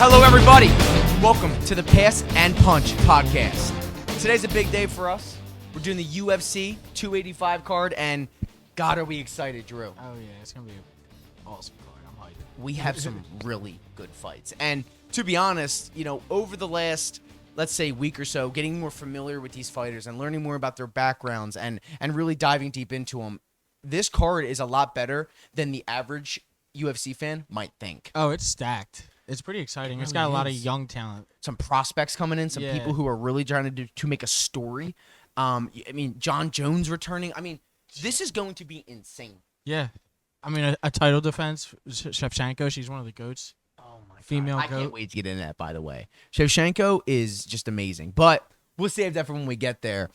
Hello, everybody. Welcome to the Pass and Punch podcast. Today's a big day for us. We're doing the UFC 285 card, and God, are we excited, Drew. Oh, yeah. It's going to be an awesome card. I'm hyped. We have some really good fights. And to be honest, over the last, let's say, week or so, getting more familiar with these fighters and learning more about their backgrounds and really diving deep into them, this card is a lot better than the average UFC fan might think. Oh, it's stacked. It's pretty exciting. It's got a lot of young talent. Some prospects coming in, some people who are really trying to make a story. Jon Jones returning. This is going to be insane. Yeah. A title defense. Shevchenko, she's one of the GOATs. Oh, my God. Female I GOAT. can't wait to get into that, by the way. Shevchenko is just amazing. But we'll save that for when we get there.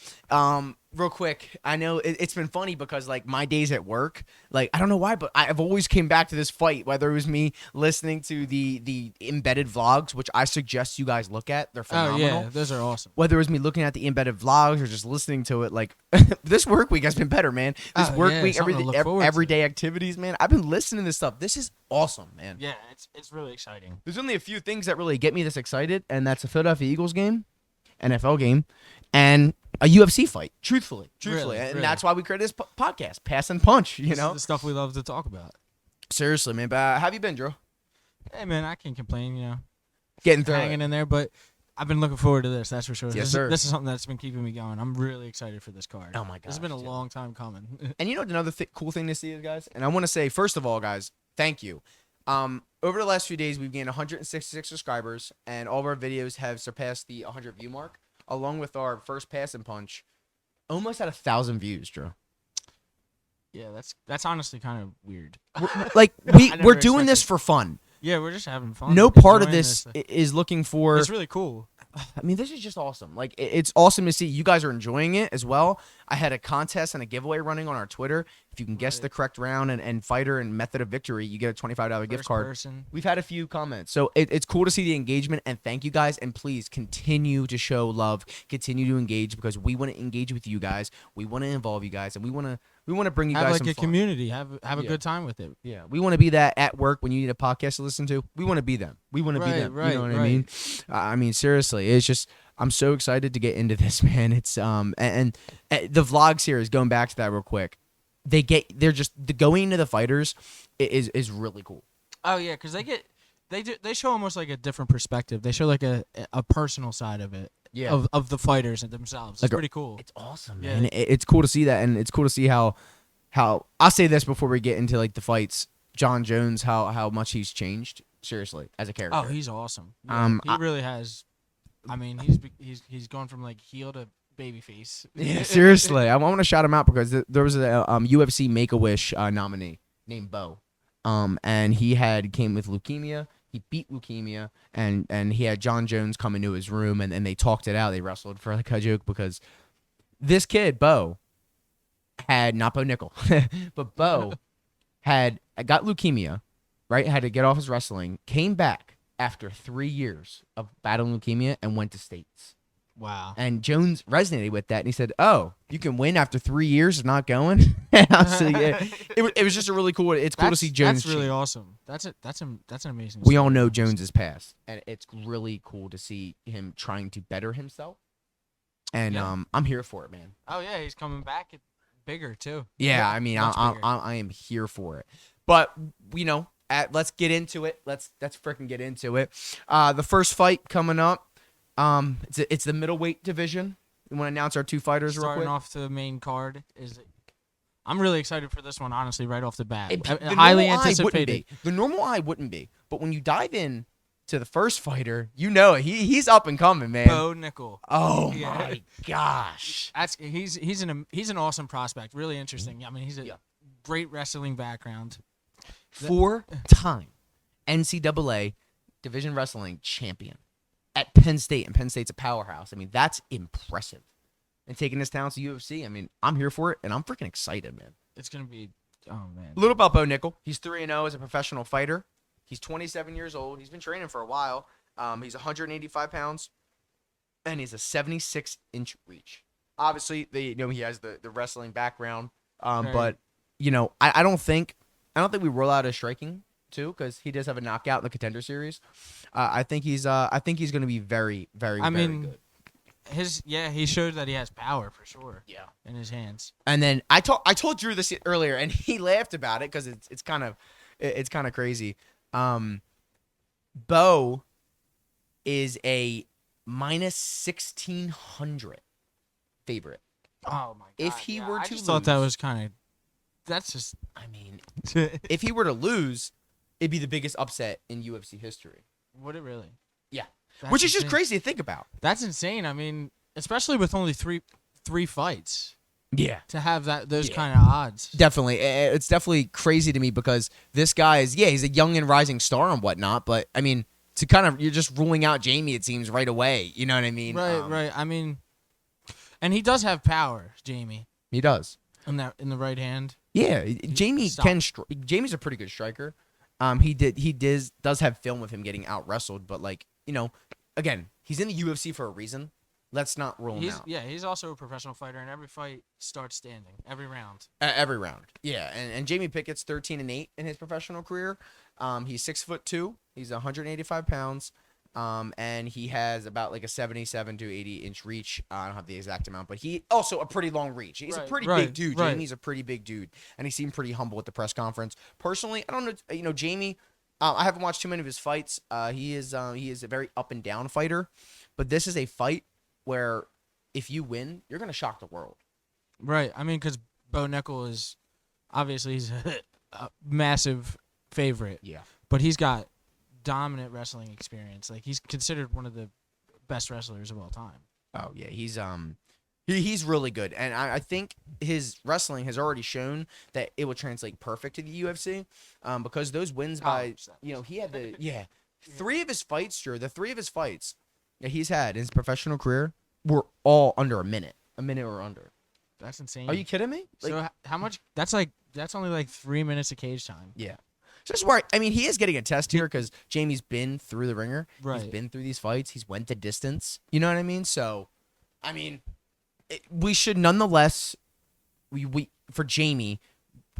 Real quick, I know it's been funny because, my days at work, I don't know why, but I've always came back to this fight, whether it was me listening to the embedded vlogs, which I suggest you guys look at. They're phenomenal. Oh, yeah. Those are awesome. Whether it was me looking at the embedded vlogs or just listening to it, this work week has been better, man. This work week, everyday activities, man. I've been listening to this stuff. This is awesome, man. Yeah, it's really exciting. There's only a few things that really get me this excited, and that's a Philadelphia Eagles game, NFL game, and a UFC fight. Truthfully, and that's why we created this podcast, Pass and Punch. This is the stuff we love to talk about. Seriously, man. But how have you been, Drew? Hey, man, I can't complain. Getting through hanging in there, but I've been looking forward to this. That's for sure. Yes, sir. This is something that's been keeping me going. I'm really excited for this card. Oh my God, this has been a long time coming. And another cool thing to see is, guys. And I want to say, first of all, guys, thank you. Over the last few days, we've gained 166 subscribers, and all of our videos have surpassed the 100 view mark, along with our first Pass and Punch. Almost at 1,000 views, Drew. Yeah, that's honestly kind of weird. We're doing this for fun. Yeah, we're just having fun. No part of this is looking for. It's really cool. This is just awesome. It's awesome to see you guys are enjoying it as well. I had a contest and a giveaway running on our Twitter. If you can guess the correct round and fighter and method of victory, you get a $25 gift card. Person. We've had a few comments. So it's cool to see the engagement, and thank you guys. And please continue to show love, continue to engage, because we want to engage with you guys. We want to involve you guys, and we want to bring you guys some fun. Have a community. Have a good time with it. Yeah, we want to be that at work when you need a podcast to listen to. We want to be them. We want to be them. Right, you know what I mean? Seriously, it's just I'm so excited to get into this, man. It's and the vlog series, going back to that real quick. They're just going into the fighters is really cool. Oh yeah, because they show almost like a different perspective. They show like a personal side of it. Yeah. Of the fighters and themselves. It's pretty cool. It's awesome, man. Yeah. It's cool to see that, and it's cool to see how I'll say this before we get into the fights. Jon Jones, how much he's changed, seriously, as a character. Oh, he's awesome. Yeah, he really has. He's gone from heel to babyface. Yeah, seriously. I want to shout him out because there was a UFC Make-A-Wish nominee named Bo, and he came with leukemia. He beat leukemia, and he had Jon Jones come into his room, and they talked it out. They wrestled for a joke because this kid, Bo, had not Bo Nickel, but Bo got leukemia, right? Had to get off his wrestling, came back after 3 years of battling leukemia, and went to States. Wow. And Jones resonated with that, and he said, "Oh, you can win after 3 years of not going." So, yeah, it was just a really cool. It's cool to see Jones. That's really awesome. That's an amazing. We all know Jones's past, and it's really cool to see him trying to better himself. And I'm here for it, man. Oh yeah, he's coming back bigger too. Yeah, I am here for it. But let's get into it. Let's freaking get into it. The first fight coming up. It's the middleweight division. We want to announce our two fighters real quick. Starting off the main card I'm really excited for this one, honestly, right off the bat. Highly anticipated. The normal eye wouldn't be, but when you dive in to the first fighter, he's up and coming, man. Bo Nickel. Oh my gosh, he's an awesome prospect. Really interesting. He's a great wrestling background. 4-time NCAA Division Wrestling champion at Penn State, and Penn State's a powerhouse. That's impressive. And taking this talent to UFC, I'm here for it, and I'm freaking excited, man. It's going to be, oh, man. A little about Bo Nickel. He's 3-0 as a professional fighter. He's 27 years old. He's been training for a while. He's 185 pounds, and he's a 76-inch reach. Obviously, he has the wrestling background, but I don't think we roll out his striking too, because he does have a knockout in the Contender Series. I think he's going to be very, very, very good. He showed that he has power for sure. Yeah, in his hands. And then I told Drew this earlier, and he laughed about it because it's kind of crazy. Bo is a minus 1,600 favorite. Oh my god! If he were to I just lose, thought that was kind of. That's just. I mean, if he were to lose, it'd be the biggest upset in UFC history. Would it really? Yeah. That's Which is insane. just crazy to think about. That's insane. I mean, especially with only three fights. Yeah. To have those kind of odds. Definitely. It's definitely crazy to me because this guy is, he's a young and rising star and whatnot, but I mean, you're just ruling out Jamie, it seems, right away. You know what I mean? Right. I mean, and he does have power, Jamie. He does. In the right hand. Yeah, Jamie Jamie's a pretty good striker. He does have film of him getting out wrestled, but again, he's in the UFC for a reason. Let's not rule him out. Yeah, he's also a professional fighter, and every fight starts standing every round. Every round. Yeah, and Jamie Pickett's 13-8 in his professional career. He's 6'2". He's 185 pounds. And he has about like a 77 to 80 inch reach. I don't have the exact amount, but he also a pretty long reach. He's a pretty big dude. Right. Jamie's a pretty big dude, and he seemed pretty humble at the press conference. Personally, I don't know. Jamie, I haven't watched too many of his fights. He is a very up and down fighter, but this is a fight where if you win, you're gonna shock the world. Right. I mean, because Bo Nickel is obviously he's a massive favorite. Yeah. But he's got dominant wrestling experience. Like, he's considered one of the best wrestlers of all time. Oh yeah, he's really good, and I think his wrestling has already shown that it will translate perfect to the UFC, because those wins by he had three of his fights, the three of his fights that he's had in his professional career were all under a minute or under. That's insane. Are you kidding me? So how much? That's only like 3 minutes of cage time. Yeah. So that's why, I mean, he is getting a test here because Jamie's been through the ringer. Right. He's been through these fights. He's went the distance. You know what I mean? So, I mean, we should nonetheless, for Jamie,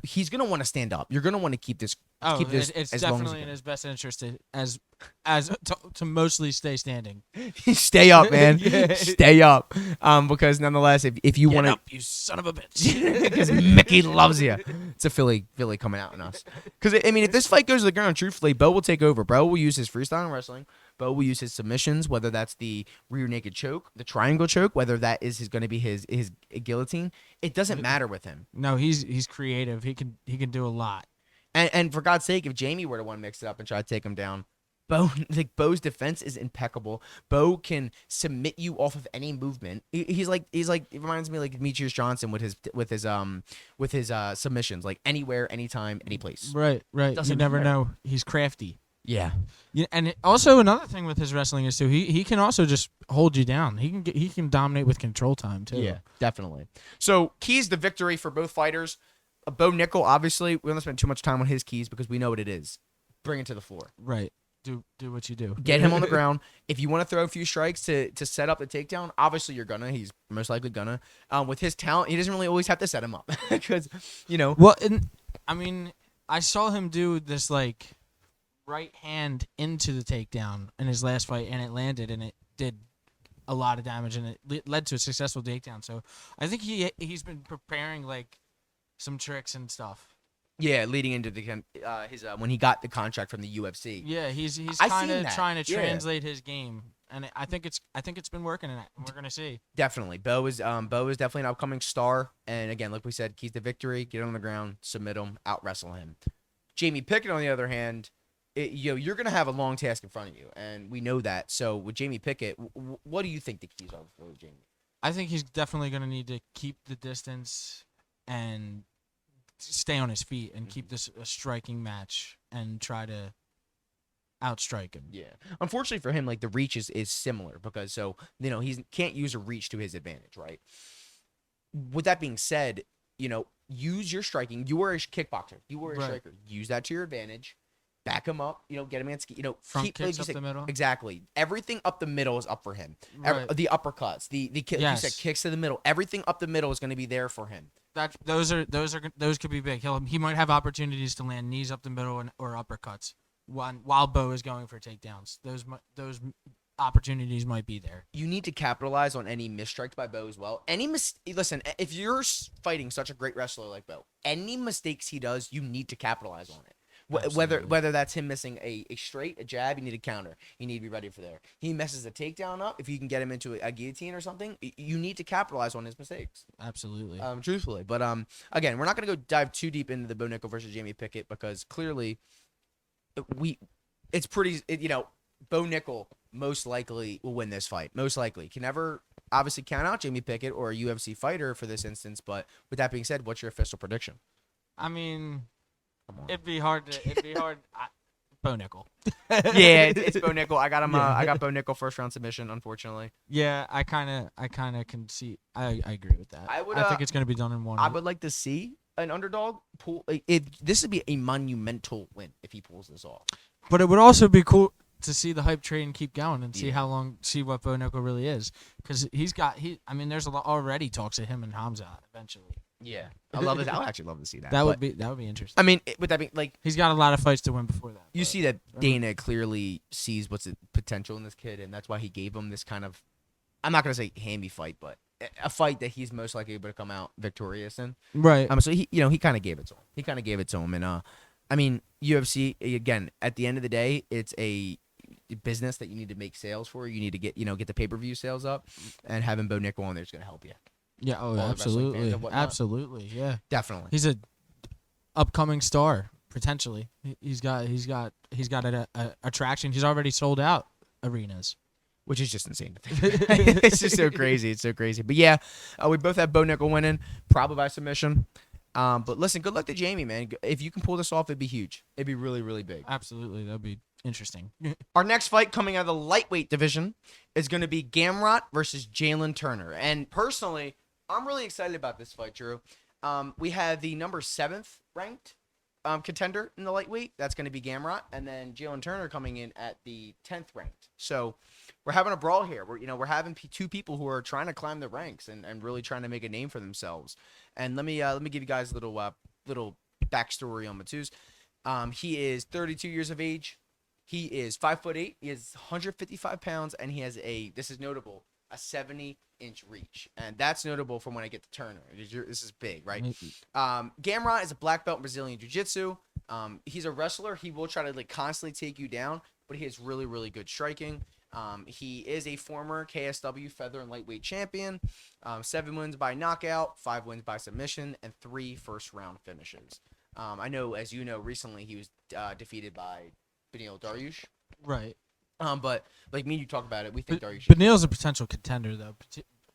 he's going to want to stand up. You're going to want to keep this. It's as definitely long as in his best interest to mostly stay standing. Stay up, man. Stay up. Because nonetheless, if you want to, you son of a bitch, because Mickey loves you. It's a Philly coming out in us. Because I mean, if this fight goes to the ground, truthfully, Bo will take over. Bo will use his freestyle wrestling. Bo will use his submissions, whether that's the rear naked choke, the triangle choke, whether that is going to be his guillotine. It doesn't matter with him. No, he's creative. He can do a lot. And for God's sake, if Jamie were to want to mix it up and try to take him down, Bo's defense is impeccable. Bo can submit you off of any movement. He's like it reminds me like Demetrius Johnson with his submissions, like anywhere, anytime, any place. Right. You never know. He's crafty. Yeah. And also another thing with his wrestling is too, he can also just hold you down. He can dominate with control time too. Yeah, definitely. So keys to victory for both fighters. Bo Nickel, obviously, we don't spend too much time on his keys because we know what it is. Bring it to the floor. Right. Do what you do. Get him on the ground. If you want to throw a few strikes to set up the takedown, obviously you're gonna. He's most likely gonna. With his talent, he doesn't really always have to set him up because, Well, I mean, I saw him do this like right hand into the takedown in his last fight, and it landed, and it did a lot of damage, and it led to a successful takedown. So I think he's been preparing like some tricks and stuff. Yeah, leading into his when he got the contract from the UFC. Yeah, he's kind of trying to translate his game, and I think it's been working, and we're gonna see. Definitely, Bo is definitely an upcoming star, and again, like we said, keys to victory: get him on the ground, submit him, out wrestle him. Jamie Pickett, on the other hand, you're gonna have a long task in front of you, and we know that. So with Jamie Pickett, what do you think the keys are for Jamie? I think he's definitely gonna need to keep the distance and stay on his feet and keep this a striking match and try to outstrike him. Yeah. Unfortunately for him, like the reach is similar because he can't use a reach to his advantage, right? With that being said, use your striking. You are a kickboxer. You are a striker. Use that to your advantage. back him up, get him against, Front keep, kicks like you up said, the middle. exactly. Everything up the middle is up for him. Right. The uppercuts, the you said Yes. kicks to the middle, everything up the middle is going to be there for him. Those could be big. He might have opportunities to land knees up the middle or uppercuts while Bo is going for takedowns. Those opportunities might be there. You need to capitalize on any misstrikes by Bo as well. Listen, if you're fighting such a great wrestler like Bo, any mistakes he does, you need to capitalize on it. Whether that's him missing a jab, you need to counter. You need to be ready for there. He messes a takedown up. If you can get him into a guillotine or something, you need to capitalize on his mistakes. Absolutely. Truthfully, but again, we're not gonna go dive too deep into the Bo Nickel versus Jamie Pickett because clearly, it's pretty. Bo Nickel most likely will win this fight. Most likely, can never obviously count out Jamie Pickett or a UFC fighter for this instance. But with that being said, what's your official prediction? I mean. Come on. It'd be hard. Bo Nickel. Yeah, it's Bo Nickel. I got him. I got Bo Nickel first round submission. Unfortunately. Yeah, I kind of can see. I agree with that. I think it's gonna be done in one. I would like to see an underdog pull. This would be a monumental win if he pulls this off. But it would also be cool to see the hype train keep going and see what Bo Nickel really is, because I mean, there's already talks of him and Hamza eventually. Yeah, I love it. I would actually love to see that. That would be interesting. I mean, with that being he's got a lot of fights to win before that. You see that Dana clearly sees what's the potential in this kid, and that's why he gave him this kind of, I'm not gonna say hammy fight, but a fight that he's most likely able to come out victorious in. Right. So he kind of gave it to him. And I mean, UFC again. At the end of the day, it's a business that you need to make sales for. You need to get the pay-per-view sales up, and having Bo Nickel on there is gonna help you. Yeah. Oh, absolutely. Absolutely. Yeah. Definitely. He's a upcoming star potentially. He's got a attraction. He's already sold out arenas, which is just insane to think. It's just so crazy. It's so crazy. But yeah, we both have Bo Nickel winning, probably by submission. But listen, good luck to Jamie, man. If you can pull this off, it'd be huge. It'd be really, really big. Absolutely. That'd be interesting. Our next fight coming out of the lightweight division is going to be Gamrot versus Jalen Turner. And personally, I'm really excited about this fight, Drew. We have the number 7th ranked contender in the lightweight. That's going to be Gamrot. And then Jalen Turner coming in at the 10th ranked. So we're having a brawl here. We're having two people who are trying to climb the ranks and really trying to make a name for themselves. And let me give you guys a little backstory on Matuz. He is 32 years of age. He is 5'8". He is 155 pounds, and he has this is notable, a 70-inch reach, and that's notable from when I get to Turner. This is big, right? Gamrot is a black belt in Brazilian Jiu-Jitsu. He's a wrestler. He will try to constantly take you down, but he has really, really good striking. He is a former KSW feather and lightweight champion. 7 wins by knockout, 5 wins by submission, and 3 first-round finishes. I know, as you know, recently he was defeated by Beneil Dariush. Right. But like me and you talk about it, we think Dariush. Beneil's a potential contender, though.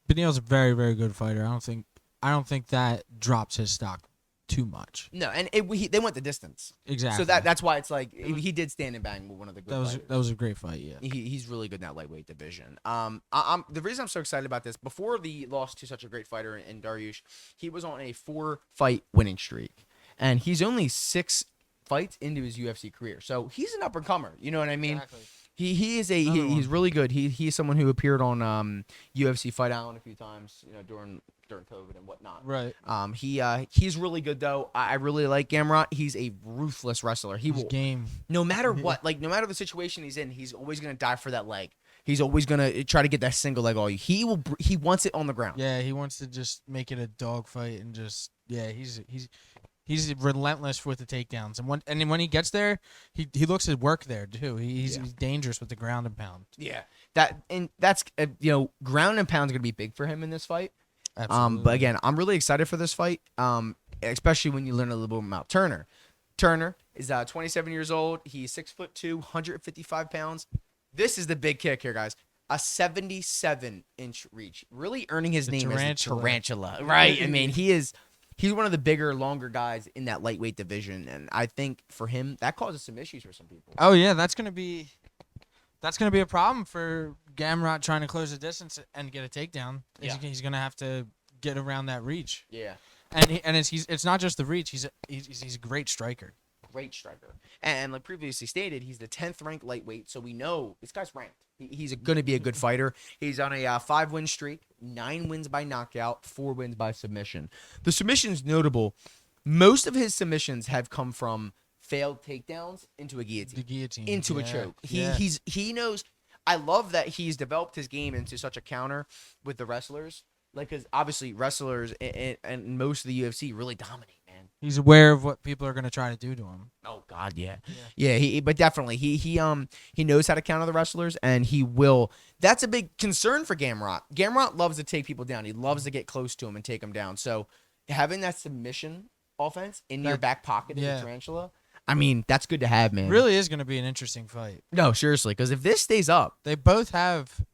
Beneil's a very, very good fighter. I don't think that drops his stock too much. No, and they went the distance. Exactly. So that's why it's like he did stand and bang with one of the good fighters. That was a great fight. Yeah. He's really good in that lightweight division. The reason I'm so excited about this, before the loss to such a great fighter in Dariush, he was on a 4-fight winning streak, and he's only 6 fights into his UFC career. So he's an up and comer. You know what I mean? Exactly. He's really good. He's someone who appeared on UFC Fight Island a few times, during COVID and whatnot. Right. He's really good though. I really like Gamrot. He's a ruthless wrestler. He's game. No matter what, no matter the situation he's in, he's always gonna die for that leg. He's always gonna try to get that single leg all you. He wants it on the ground. Yeah, he wants to just make it a dog fight and just He's relentless with the takedowns, and when he gets there, he looks at work there too. He's dangerous with the ground and pound. Yeah, that's ground and pound is gonna be big for him in this fight. Absolutely. But again, I'm really excited for this fight. Especially when you learn a little bit about Turner. Turner is 27 years old. He's 6'2", 155 pounds. This is the big kick here, guys. A 77-inch reach, really earning his name as a tarantula. Right? I mean, He's one of the bigger, longer guys in that lightweight division, and I think for him that causes some issues for some people. Oh yeah, that's gonna be a problem for Gamrot trying to close the distance and get a takedown. Yeah. He's gonna have to get around that reach. Yeah, and it's not just the reach. He's a great striker. great striker. And like previously stated, he's the 10th ranked lightweight, so we know this guy's ranked. He's going to be a good fighter. He's on a 5-win streak, 9 wins by knockout, 4 wins by submission. The submission's notable. Most of his submissions have come from failed takedowns into a guillotine. The guillotine. Into a choke. He knows. I love that he's developed his game into such a counter with the wrestlers. Like, because obviously wrestlers and most of the UFC really dominate, man. He's aware of what people are going to try to do to him. Oh God, yeah. But definitely he knows how to counter the wrestlers, and he will. That's a big concern for Gamrot. Gamrot loves to take people down. He loves to get close to him and take them down. So having that submission offense in your back pocket as a tarantula, I mean, that's good to have, man. Really is going to be an interesting fight. No, seriously, because if this stays up, they both have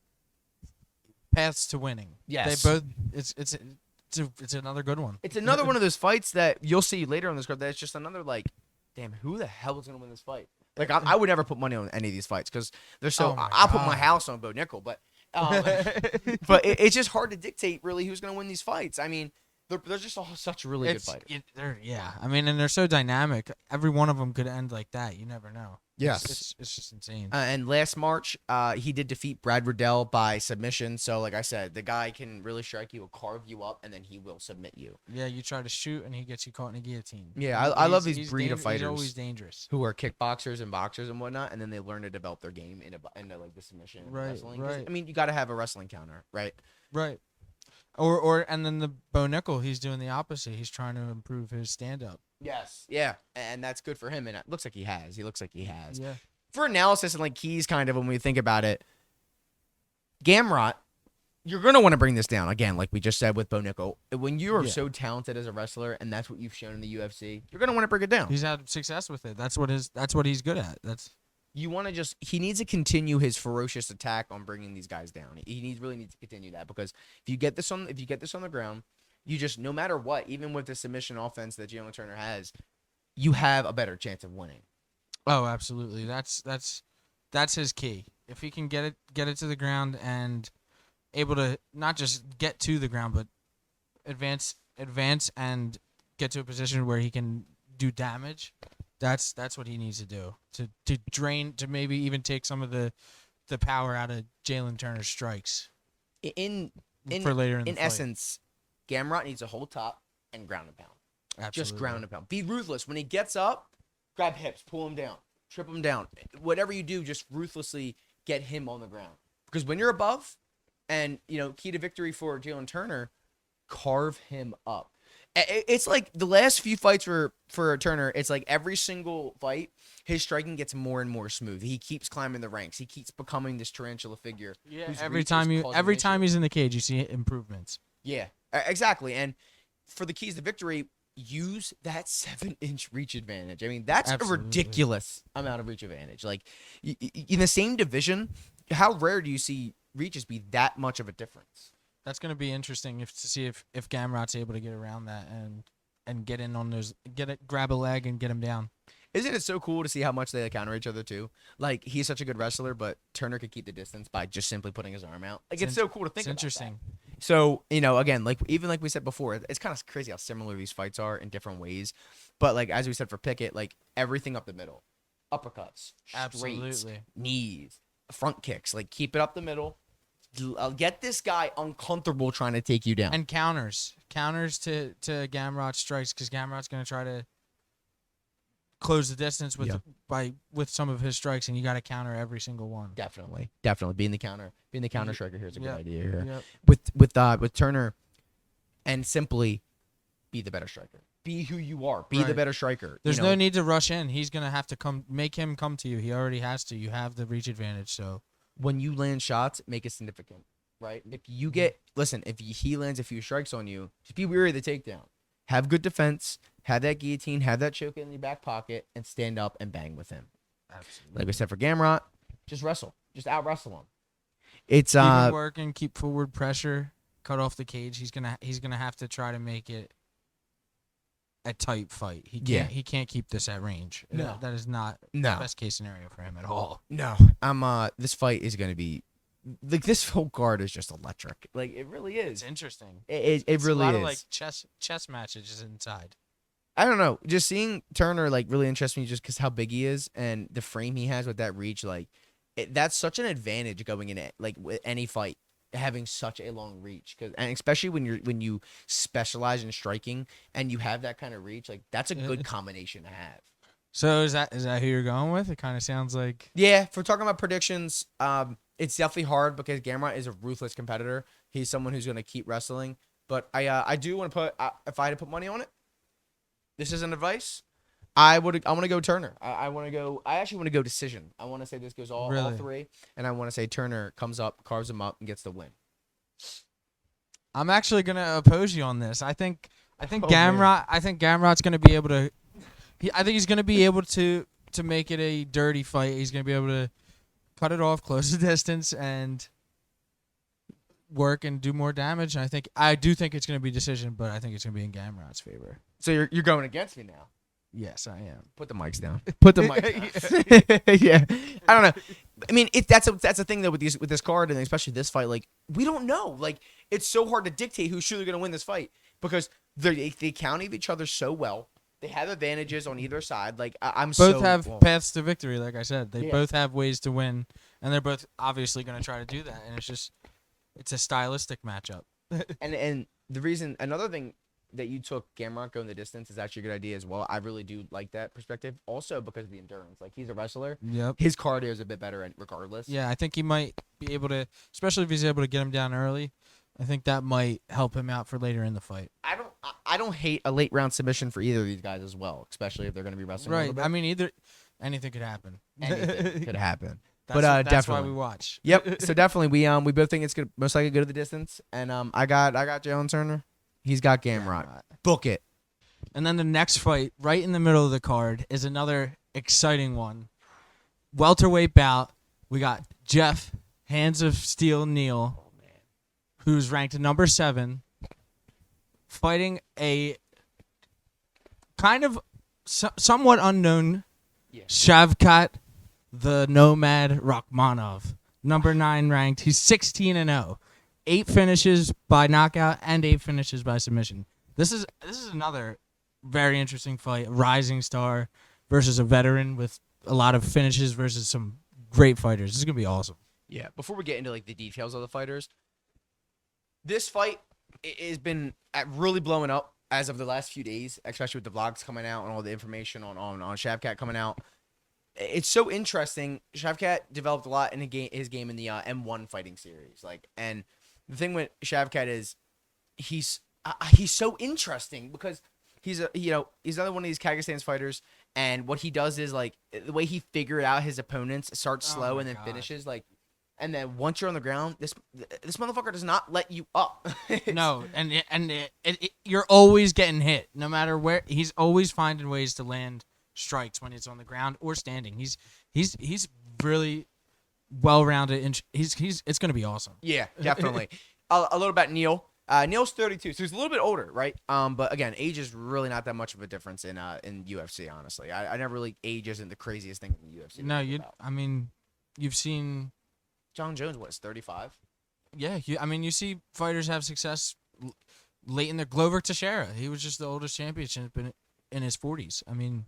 paths to winning. Yes, they both. It's another good one. It's another one of those fights that you'll see later on this card. That's just another like, damn, who the hell is gonna win this fight? Like, I would never put money on any of these fights because they're so. I'll put my house on Bo Nickel, but but it's just hard to dictate really who's gonna win these fights. I mean, they're just all such really good fighters. I mean, and they're so dynamic. Every one of them could end like that. You never know. Yes. It's just insane. And last March, he did defeat Brad Riddell by submission. So, like I said, the guy can really strike you, will carve you up, and then he will submit you. Yeah, you try to shoot, and he gets you caught in a guillotine. Yeah, I love these breed of fighters. He's always dangerous. Who are kickboxers and boxers and whatnot, and then they learn to develop their game into like the submission and wrestling. Right. I mean, you got to have a wrestling counter, right? Right. And then the Bo Nickel, he's doing the opposite. He's trying to improve his stand-up. Yes. Yeah, and that's good for him, and it looks like he has. He looks like he has. Yeah. For analysis and like keys, kind of when we think about it, Gamrot, you're gonna want to bring this down again, like we just said with Bo Nickel. When you are so talented as a wrestler, and that's what you've shown in the UFC, you're gonna want to bring it down. He's had success with it. That's what he's good at. You want to he needs to continue his ferocious attack on bringing these guys down. He really needs to continue that because if you get this on the ground, you just, no matter what, even with the submission offense that Jalen Turner has, you have a better chance of winning. Oh, absolutely. That's his key. If he can get it to the ground and able to not just get to the ground, but advance and get to a position where he can do damage, that's what he needs to do to drain, to maybe even take some of the power out of Jalen Turner's strikes. For later in the fight. Essence, Gamrot needs to hold top and ground and pound. Absolutely. Just ground and pound. Be ruthless. When he gets up, grab hips, pull him down, trip him down. Whatever you do, just ruthlessly get him on the ground. Because when you're above, and, key to victory for Jalen Turner, carve him up. It's like the last few fights for Turner, it's like every single fight, his striking gets more and more smooth. He keeps climbing the ranks. He keeps becoming this tarantula figure. Yeah, every time he's in the cage, you see improvements. Yeah, exactly. And for the keys to victory, use that 7-inch reach advantage. I mean, that's Absolutely. a ridiculous amount of reach advantage. Like, in the same division, how rare do you see reaches be that much of a difference? That's going to be interesting to see if Gamrot's able to get around that and get in on those, grab a leg and get him down. Isn't it so cool to see how much they counter each other too? Like, he's such a good wrestler, but Turner could keep the distance by just simply putting his arm out. Like, it's so cool to think about. It's interesting. So, again, like we said before, it's kind of crazy how similar these fights are in different ways. But like as we said for Pickett, like everything up the middle, uppercuts, straights, knees, front kicks, like keep it up the middle. Get this guy uncomfortable trying to take you down. And counters to Gamrot's strikes, because Gamrot's going to try to close the distance with some of his strikes, and you got to counter every single one. Definitely being the counter striker here is a good idea here. Yep. With Turner, and simply be the better striker. Be who you are. Be the better striker. There's no need to rush in. He's gonna have to make him come to you. He already has to. You have the reach advantage. So when you land shots, make it significant, right? If you if he lands a few strikes on you, just be wary of the takedown. Have good defense. Have that guillotine. Have that choke in your back pocket, and stand up and bang with him. Absolutely. Like we said for Gamrot, just wrestle. Just out wrestle him. It's keep working. Keep forward pressure. Cut off the cage. He's gonna have to try to make it a tight fight. He can't keep this at range. No. That is not the best case scenario for him at all. No. This fight is going to be like, this whole card is just electric. Like, it really is. It's interesting. It really is. A lot of like chess matches inside. I don't know. Just seeing Turner like really interests me just because how big he is and the frame he has with that reach. Like, that's such an advantage going in it. Like with any fight, having such a long reach. And especially when you specialize in striking and you have that kind of reach, like that's a good combination to have. So is that who you're going with? It kind of sounds like. Yeah, if we're talking about predictions, it's definitely hard because Gamrot is a ruthless competitor. He's someone who's going to keep wrestling. But I do want to put if I had to put money on it, this isn't advice. I want to go Turner. I want to go. I actually want to go decision. I want to say this goes all three, and I want to say Turner comes up, carves him up, and gets the win. I'm actually gonna oppose you on this. I think Gamrot. Man. I think Gamrot's gonna be able to. I think he's gonna be able to make it a dirty fight. He's gonna be able to cut it off, close the distance, and work and do more damage. And I do think it's gonna be decision, but I think it's gonna be in Gamrot's favor. So you're going against me now. Yes, I am. Put the mics down. Put the mics down. Yeah. I don't know. I mean, that's a thing though with this card and especially this fight. Like we don't know. Like it's so hard to dictate who's truly going to win this fight because they counter each other so well. They have advantages on either side. Like both have paths to victory. Like I said, they both have ways to win, and they're both obviously going to try to do that. And it's a stylistic matchup. and the reason another thing that you took Gamrot going the distance is actually a good idea as well. I really do like that perspective. Also because of the endurance. Like he's a wrestler. Yep. His cardio is a bit better regardless. Yeah, I think he might be able to, especially if he's able to get him down early. I think that might help him out for later in the fight. I don't hate a late round submission for either of these guys as well, especially if they're going to be wrestling. Right. I mean, anything could happen. Anything could happen. That's definitely why we watch. Yep. So definitely we both think it's gonna most likely go to the distance. And I got Jalen Turner. He's got Gamrot. Book it. And then the next fight, right in the middle of the card, is another exciting one. Welterweight bout. We got Jeff Hands of Steel Neal, who's ranked number 7, fighting a kind of somewhat unknown Shavkat the Nomad Rachmanov, number 9 ranked. He's 16-0. 8 finishes by knockout and 8 finishes by submission. This is another very interesting fight. A rising star versus a veteran with a lot of finishes versus some great fighters. This is gonna be awesome. Yeah. Before we get into like the details of the fighters, this fight has been really blowing up as of the last few days, especially with the vlogs coming out and all the information on Shavkat coming out. It's so interesting. Shavkat developed a lot in his game in the M1 fighting series. And the thing with Shavkat is he's so interesting because he's another one of these Kyrgyzstan fighters, and what he does is like the way he figured out his opponents, starts slow and then finishes and then once you're on the ground, this motherfucker does not let you up. No, and you're always getting hit, no matter where. He's always finding ways to land strikes when he's on the ground or standing. He's really well-rounded, and it's going to be awesome. Yeah, definitely. A little about Neal. Neal's 32, so he's a little bit older, right? But again, age is really not that much of a difference in UFC. Honestly, I never really age isn't the craziest thing in the UFC. No, you've seen Jon Jones. What is 35? Yeah, you see fighters have success late in their Glover Teixeira. He was just the oldest championship in his 40s. I mean,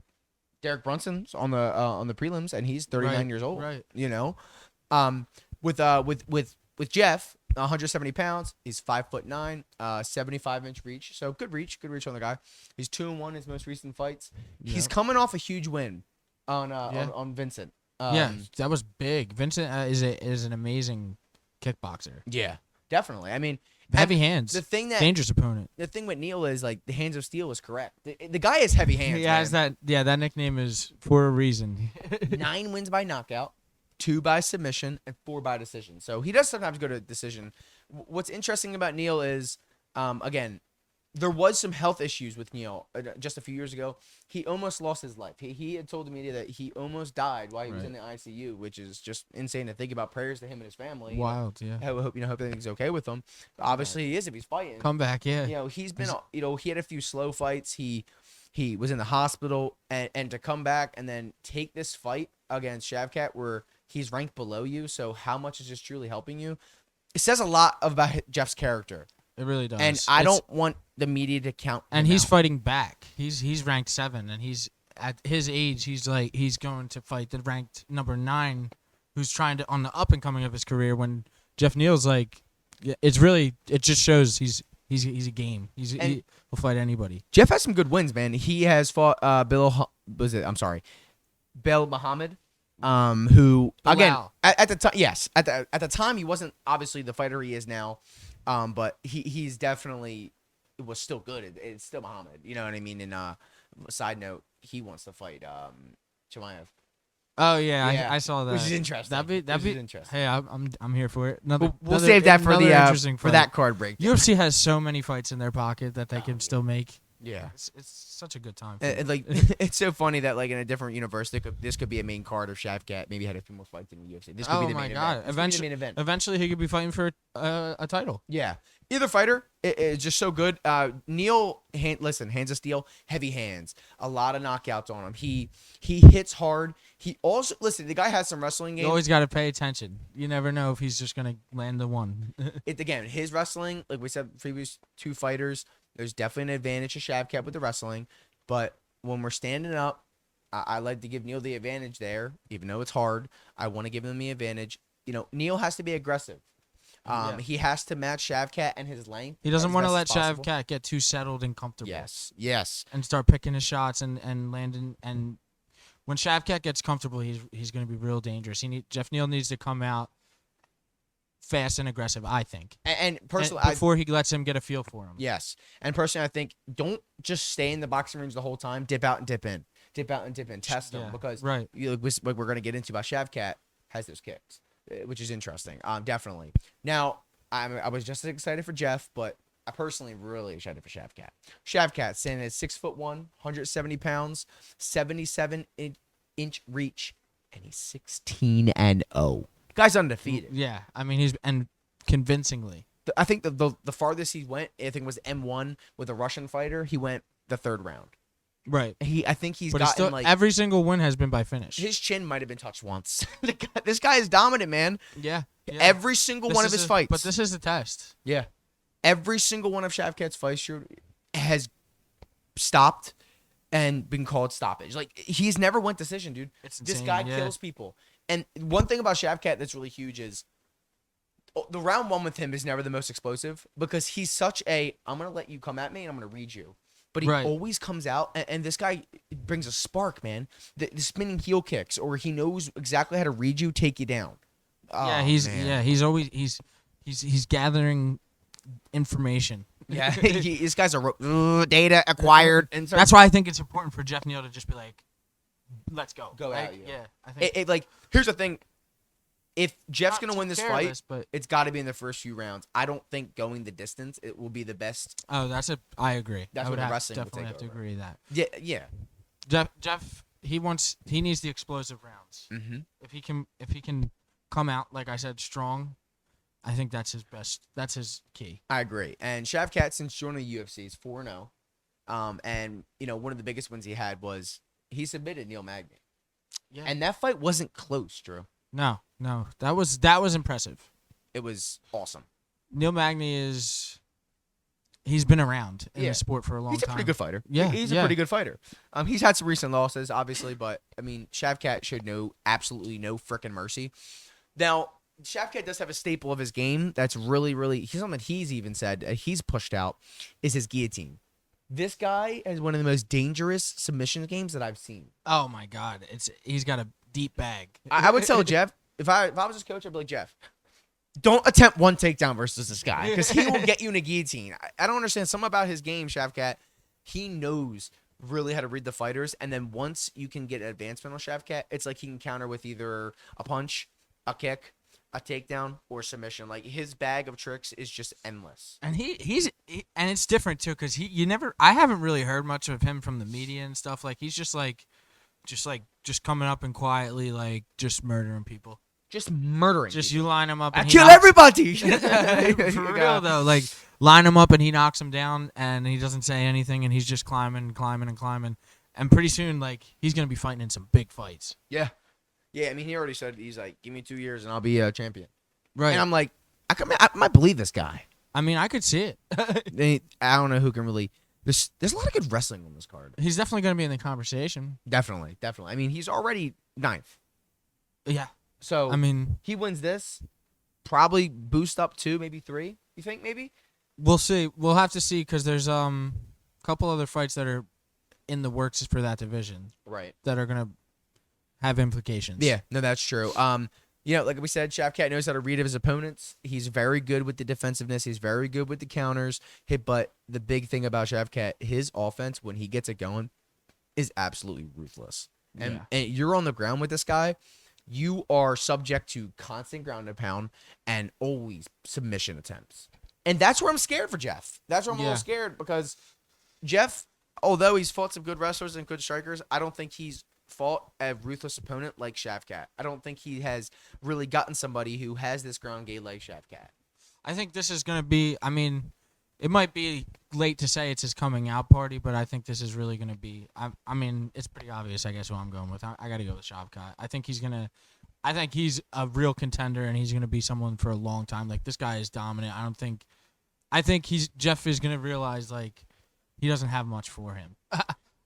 Derek Brunson's on the prelims, and he's 39 years old. Right. You know, with Jeff, 170 pounds. He's 5'9", 75-inch reach. So good reach on the guy. He's 2-1 in his most recent fights. Yep. He's coming off a huge win on Vincent. That was big. Vincent is an amazing kickboxer. Yeah, definitely. I mean, heavy hands. Dangerous opponent. The thing with Neal is like the hands of steel is correct. The guy has heavy hands. He has that. Yeah, that nickname is for a reason. 9 wins by knockout, 2 by submission, and 4 by decision. So he does sometimes go to decision. What's interesting about Neal is, again, there was some health issues with Neal just a few years ago. He almost lost his life. He had told the media that he almost died while he was in the ICU, which is just insane to think about. Prayers to him and his family. Wild, yeah. I hope everything's okay with him. But obviously, he is if he's fighting. Come back, yeah. He's been, he had a few slow fights. He was in the hospital, and to come back and then take this fight against Shavkat where he's ranked below you. So how much is this truly helping you? It says a lot about Jeff's character. It really does. And I don't want the media to count. And him he's out. fighting back. He's ranked 7, and he's at his age. He's going to fight the ranked number 9, who's trying to on the up and coming of his career. When Jeff Neal's like, it just shows he's a game. He'll fight anybody. Jeff has some good wins, man. He has fought Bel Muhammad, who again Wow. at the time, yes, at the time he wasn't obviously the fighter he is now, but he's definitely was still good. It's still Muhammad, you know what I mean? And side note, he wants to fight Chimaev. Oh yeah, Yeah. I saw that. Which is interesting. That'd be interesting. Hey, I'm here for it. We'll save that for interesting for fight. that card break. UFC has so many fights in their pocket that they can still make. Yeah. It's such a good time. Like it's so funny that like in a different universe, this could be a main card of Shavkat. Maybe had a few more fights in the UFC. This could be the main event. This could be the main event. Eventually he could be fighting for a title. Yeah. Either fighter is just so good. Neal, hands of steel, heavy hands, a lot of knockouts on him. He hits hard. He also the guy has some wrestling game. You always got to pay attention. You never know if he's just gonna land the one. Again, his wrestling, like we said, previous 2 fighters, there's definitely an advantage to Shavkat with the wrestling. But when we're standing up, I like to give Neal the advantage there, even though it's hard. I want to give him the advantage. You know, Neal has to be aggressive. He has to match Shavkat and his length. He doesn't want to let as possible. Shavkat get too settled and comfortable. Yes. And start picking his shots and landing. And when Shavkat gets comfortable, he's going to be real dangerous. Jeff Neal needs to come out fast and aggressive, I think. And personally, before he lets him get a feel for him. Yes. And personally, I think don't just stay in the boxing range the whole time. Dip out and dip in. Dip out and dip in. Test them because right. Like we're going to get into about Shavkat has those kicks, which is interesting. Definitely. Now, I was just as excited for Jeff, but I personally really excited for Shavkat. Shavkat standing at 6'1", 170 pounds, 77-inch reach, and he's 16-0. Guy's undefeated. Yeah, I mean he's convincingly. I think the farthest he went, I think was M1 with a Russian fighter. He went the 3rd round. Right. I think he's but gotten still, like every single win has been by finish. his chin might have been touched once. This guy is dominant, man. Yeah. Every single one of his fights. But this is the test. Yeah. Every single one of Shavkat's fights has stopped and been called stoppage. Like he's never went decision, dude. It's this insane, guy yeah. kills people. And one thing about Shavkat that's really huge is the round 1 with him is never the most explosive because he's such I'm going to let you come at me and I'm going to read you. But he always comes out, and this guy brings a spark, man. The spinning heel kicks, or he knows exactly how to read you, take you down. Yeah, man. he's gathering information. Yeah, this guy's a data acquired. And that's why I think it's important for Jeff Neal to just be like, let's go. Go like, at you. Yeah, I think. Like, here's the thing. If Jeff's going to win this fight, careless, but it's got to be in the first few rounds. I don't think going the distance, it will be the best. I agree. That's I what would the wrestling will definitely take have to over. agree with that. Yeah. Jeff, he needs the explosive rounds. Mm-hmm. If he can come out, like I said, strong, I think that's his best. That's his key. I agree. And Shavkat, since joining the UFC, is 4-0. And, one of the biggest wins he had was he submitted Neil Magny. Yeah. And that fight wasn't close, Drew. No. That was impressive. It was awesome. Neil Magny he's been around in the sport for a long time. He's a pretty good fighter. Yeah. He's a pretty good fighter. He's had some recent losses, obviously, but, I mean, Shavkat showed absolutely no frickin' mercy. Now, Shavkat does have a staple of his game that's really, really, something he's even said he's pushed out is his guillotine. This guy has one of the most dangerous submission games that I've seen. Oh my God, he's got a deep bag. I would tell Jeff if I was his coach, I'd be like, Jeff, don't attempt one takedown versus this guy because he will get you in a guillotine. I don't understand something about his game, Shavkat. He knows really how to read the fighters, and then once you can get advancement on Shavkat, it's like he can counter with either a punch, a kick, a takedown, or submission. Like his bag of tricks is just endless. And and it's different too because I haven't really heard much of him from the media and stuff. Like he's just coming up and quietly like just murdering people. Just murdering. Just people. You line him up. I And kill everybody. For real though, like line him up and he knocks him down and he doesn't say anything and he's just climbing, and pretty soon like he's gonna be fighting in some big fights. Yeah. I mean, he already said he's like, give me 2 years and I'll be a champion. Right. And I'm like, I might believe this guy. I mean, I could see it. I don't know who can really. There's a lot of good wrestling on this card. He's definitely going to be in the conversation. Definitely. I mean, he's already 9th. Yeah. So I mean, he wins this, probably boost up 2, maybe 3. You think maybe? we'll see. We'll have to see because there's a couple other fights that are in the works for that division Right. that are going to have implications. Yeah. No, that's true. Like we said, Shavkat knows how to read his opponents. He's very good with the defensiveness. He's very good with the counters. But the big thing about Shavkat, his offense, when he gets it going, is absolutely ruthless. And you're on the ground with this guy, you are subject to constant ground and pound and always submission attempts. And that's where I'm scared for Jeff. That's where I'm a little scared because Jeff, although he's fought some good wrestlers and good strikers, I don't think he's fought a ruthless opponent like Shavkat. I don't think he has really gotten somebody who has this ground game like Shavkat. I think this is going to be, I mean, it might be late to say it's his coming out party, but I think this is really going to be, I mean, it's pretty obvious, I guess, who I'm going with. I got to go with Shavkat. I think he's a real contender, and he's going to be someone for a long time. Like, this guy is dominant. I think Jeff is going to realize, like, he doesn't have much for him.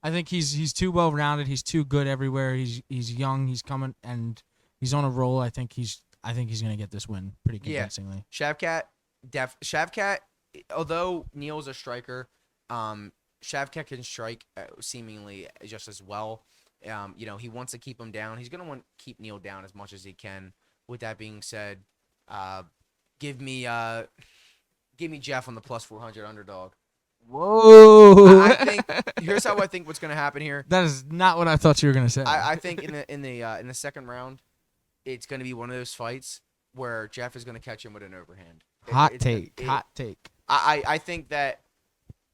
I think he's too well rounded. He's too good everywhere. He's young. He's coming and he's on a roll. I think he's gonna get this win pretty convincingly. Shavkat, although Neil's a striker, Shavkat can strike seemingly just as well. He wants to keep him down. He's gonna want to keep Neil down as much as he can. With that being said, give me Jeff on the plus 400 underdog. Whoa! I think here's how I think what's going to happen here. That is not what I thought you were going to say. I think in the second round, it's going to be one of those fights where Jeff is going to catch him with an overhand. Hot take. I think that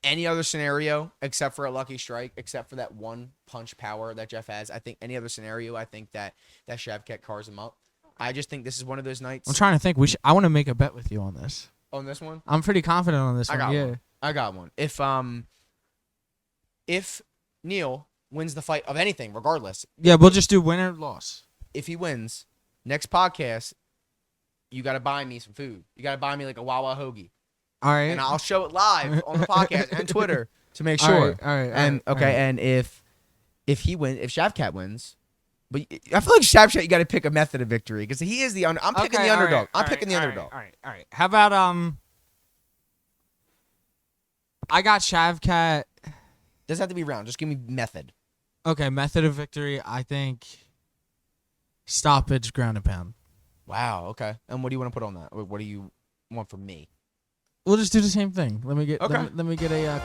any other scenario except for a lucky strike, except for that one punch power that Jeff has, I think any other scenario, I think that Shavkat cars him up. I just think this is one of those nights. I'm trying to think. I want to make a bet with you on this. On this one? I'm pretty confident on this one. I got one. If Neil wins the fight of anything, regardless. Yeah, we'll just do win or loss. If he wins, next podcast, you got to buy me some food. You got to buy me like a Wawa hoagie. All right. And I'll show it live on the podcast and Twitter to make sure. All right. And if Shavkat wins, but I feel like Shavkat, you got to pick a method of victory because he is the I'm picking the underdog. I'm picking the underdog. All right. How about I got Shavkat. Doesn't have to be round. Just give me method. Okay, method of victory. I think stoppage, ground and pound. Wow. Okay. And what do you want to put on that? What do you want from me? We'll just do the same thing. Let me get a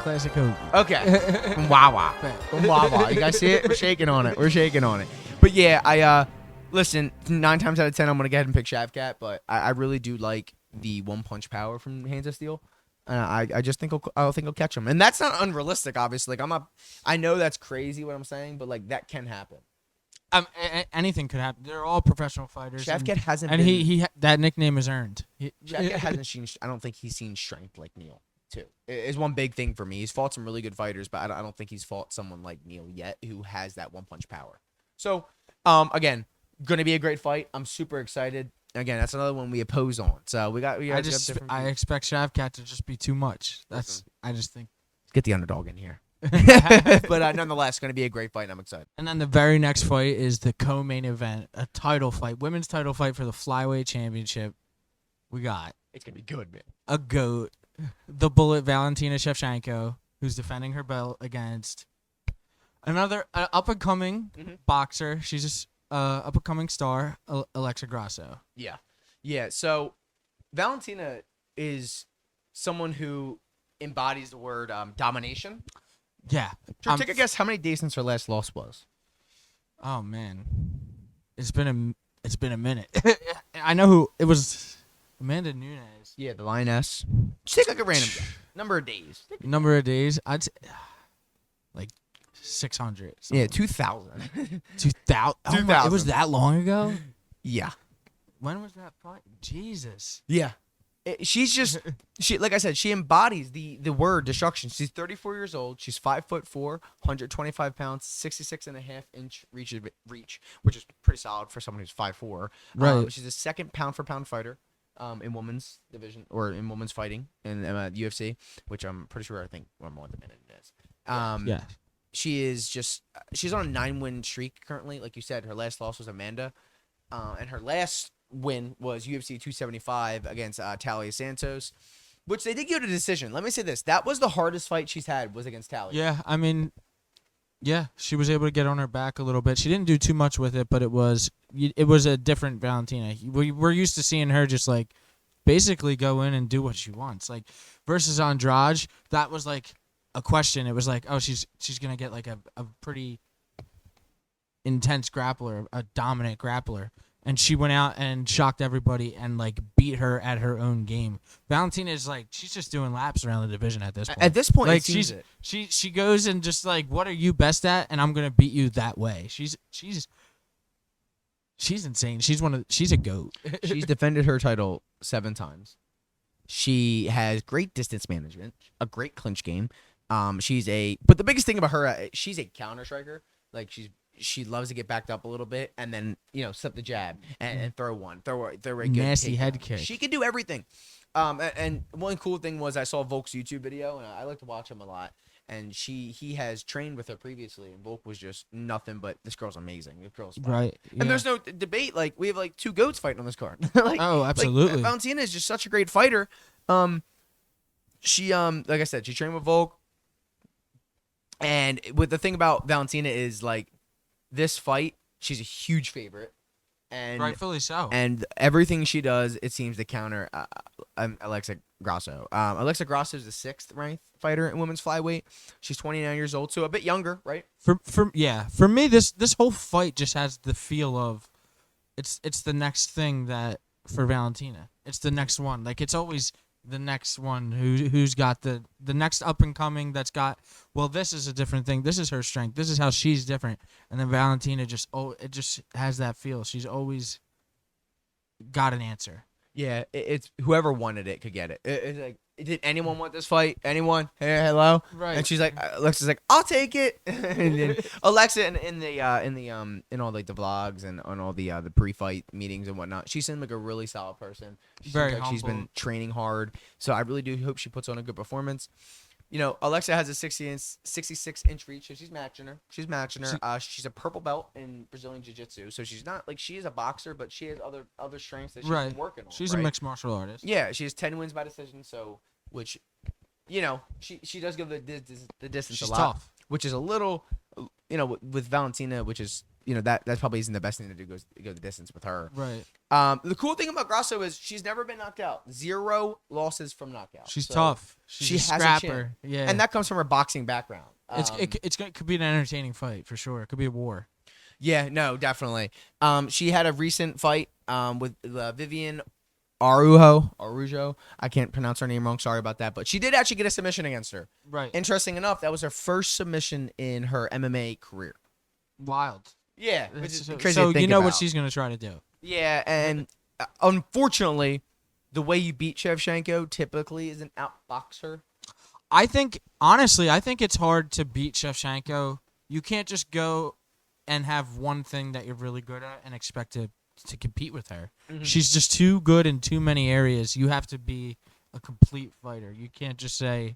classic hoagie. Okay. From Wawa. From Wawa. You guys see it? We're shaking on it. But yeah, I listen. 9 times out of 10, I'm gonna go ahead and pick Shavkat. But I really do like the one punch power from Hands of Steel. I just think he'll catch him, and that's not unrealistic. Obviously, I know that's crazy what I'm saying, but like that can happen. Anything could happen. They're all professional fighters. Shavkat hasn't, and he that nickname is earned. Shavkat hasn't seen. I don't think he's seen strength like Neil. Too is one big thing for me. He's fought some really good fighters, but I don't think he's fought someone like Neil yet who has that one punch power. So, again, gonna be a great fight. I'm super excited. Again, that's another one we oppose on. So I expect Shavkat to just be too much. I just think get the underdog in here. But nonetheless, going to be a great fight, and I'm excited. And then the very next fight is the co-main event, a title fight, women's title fight for the flyweight championship. We got it's going to be good, man. A GOAT, the Bullet Valentina Shevchenko, who's defending her belt against another up-and-coming boxer. She's just up-and-coming star, Alexa Grasso. Yeah. So Valentina is someone who embodies the word domination. Yeah. Take a guess how many days since her last loss was. Oh man, it's been a minute. I know who it was. Amanda Nunes. Yeah, the Lioness. Just take like a random guess. Number of days. I'd say like 600. Yeah, 2,000. 2,000. Oh, it was that long ago. Yeah. When was that fight? Jesus. Yeah. Like I said, she embodies the word destruction. She's 34 years old. She's 5'4", 125 pounds, 66.5-inch reach, which is pretty solid for someone who's 5'4". Right. She's a second pound for pound fighter. in women's division or in women's fighting in UFC, which I'm pretty sure I think one more than it is. Yeah. She's on a 9-win streak currently. Like you said, her last loss was Amanda, and her last win was UFC 275 against Talia Santos, which they did give it a decision. Let me say this: that was the hardest fight she's had was against Talia. Yeah, I mean, yeah, she was able to get on her back a little bit. She didn't do too much with it, but it was a different Valentina. We're used to seeing her just like basically go in and do what she wants. Like versus Andrade, that was like a question. It was like, oh, she's gonna get like a pretty intense grappler, a dominant grappler. And she went out and shocked everybody and like beat her at her own game. Valentina is like she's just doing laps around the division at this point. At this point, like it seems it. she goes and just like, what are you best at? And I'm gonna beat you that way. She's insane. She's a goat. She's defended her title 7 times. She has great distance management, a great clinch game. But the biggest thing about her, she's a counter striker. Like she loves to get backed up a little bit and then slip the jab and throw a good nasty takedown. head kick. She can do everything. And one cool thing was I saw Volk's YouTube video and I like to watch him a lot. And he has trained with her previously, and Volk was just nothing but this girl's amazing. This girl's fun. Right. And Yeah. there's no debate. Like we have like 2 goats fighting on this card. Like, Oh, absolutely. Like, Valentina is just such a great fighter. She like I said, she trained with Volk. And with the thing about Valentina is like this fight, she's a huge favorite. And Rightfully so. And everything she does, it seems to counter Alexa Grasso. Alexa Grasso is the 6th ranked fighter in women's flyweight. She's 29 years old, so a bit younger, right? For me, this whole fight just has the feel of it's the next thing that for Valentina. It's the next one. Like it's always the next one who's got the next up and coming that's got, well, this is a different thing. This is her strength. This is how she's different. And then Valentina just has that feel. She's always got an answer. Yeah, it's whoever wanted it could get it. It's like, did anyone want this fight? Anyone? Hey, hello. Right. And she's like, Alexa's like, I'll take it. And then Alexa in all like the vlogs and on all the pre-fight meetings and whatnot, she seemed like a really solid person. She Very seems like she's been humble. training hard, so I really do hope she puts on a good performance. Alexa has a 66-inch reach, so she's matching her. She's a purple belt in Brazilian Jiu-Jitsu, so she's not like she is a boxer, but she has other strengths that she's been working on. She's right? a mixed martial artist. Yeah, she has 10 wins by decision, so which, she does give the distance She's a lot, tough. which is a little, with Valentina, which is that probably isn't the best thing to do, go the distance with her. Right. The cool thing about Grasso is she's never been knocked out. 0 losses from knockout. She's So tough. She She's a has a scrapper. chin. Yeah. And that comes from her boxing background. It could be an entertaining fight for sure. It could be a war. Yeah, no, definitely. She had a recent fight with Vivian Arujo. I can't pronounce her name wrong. Sorry about that. But she did actually get a submission against her. Right. Interesting enough, that was her first submission in her MMA career. Wild. Yeah, which is So, crazy so to think you know what about. she's gonna try to do. Yeah, and unfortunately, the way you beat Shevchenko typically is an outboxer. I think it's hard to beat Shevchenko. You can't just go and have one thing that you're really good at and expect to compete with her. Mhm. She's just too good in too many areas. You have to be a complete fighter. You can't just say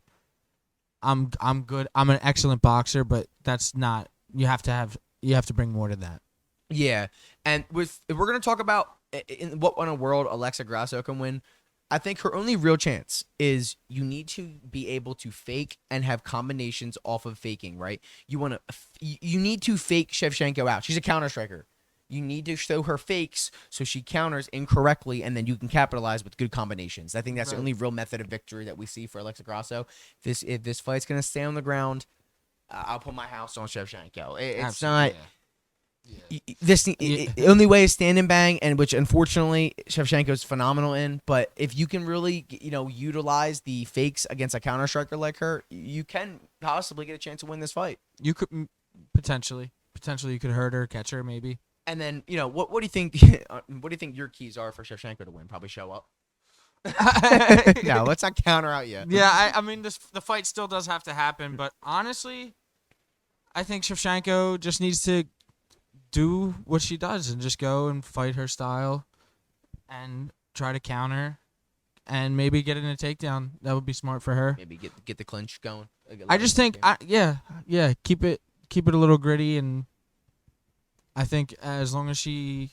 I'm good. I'm an excellent boxer, but that's not. You have to bring more to that. Yeah, and if we're gonna talk about in what in a world Alexa Grasso can win, I think her only real chance is you need to be able to fake and have combinations off of faking. Right? You need to fake Shevchenko out. She's a counter striker. You need to show her fakes so she counters incorrectly, and then you can capitalize with good combinations. I think that's the only real method of victory that we see for Alexa Grasso. If this fight's gonna stay on the ground, I'll put my house on Shevchenko. It's not. The only way is stand and bang, and which unfortunately Shevchenko is phenomenal in. But if you can really, utilize the fakes against a counter striker like her, you can possibly get a chance to win this fight. You could potentially you could hurt her, catch her, maybe. And then, what do you think? What do you think your keys are for Shevchenko to win? Probably show up. No, let's not counter out yet. Yeah, I mean, the fight still does have to happen, but honestly, I think Shevchenko just needs to do what she does and just go and fight her style and try to counter, and maybe get in a takedown. That would be smart for her. Maybe get the clinch going. I just think, keep it a little gritty, and I think as long as she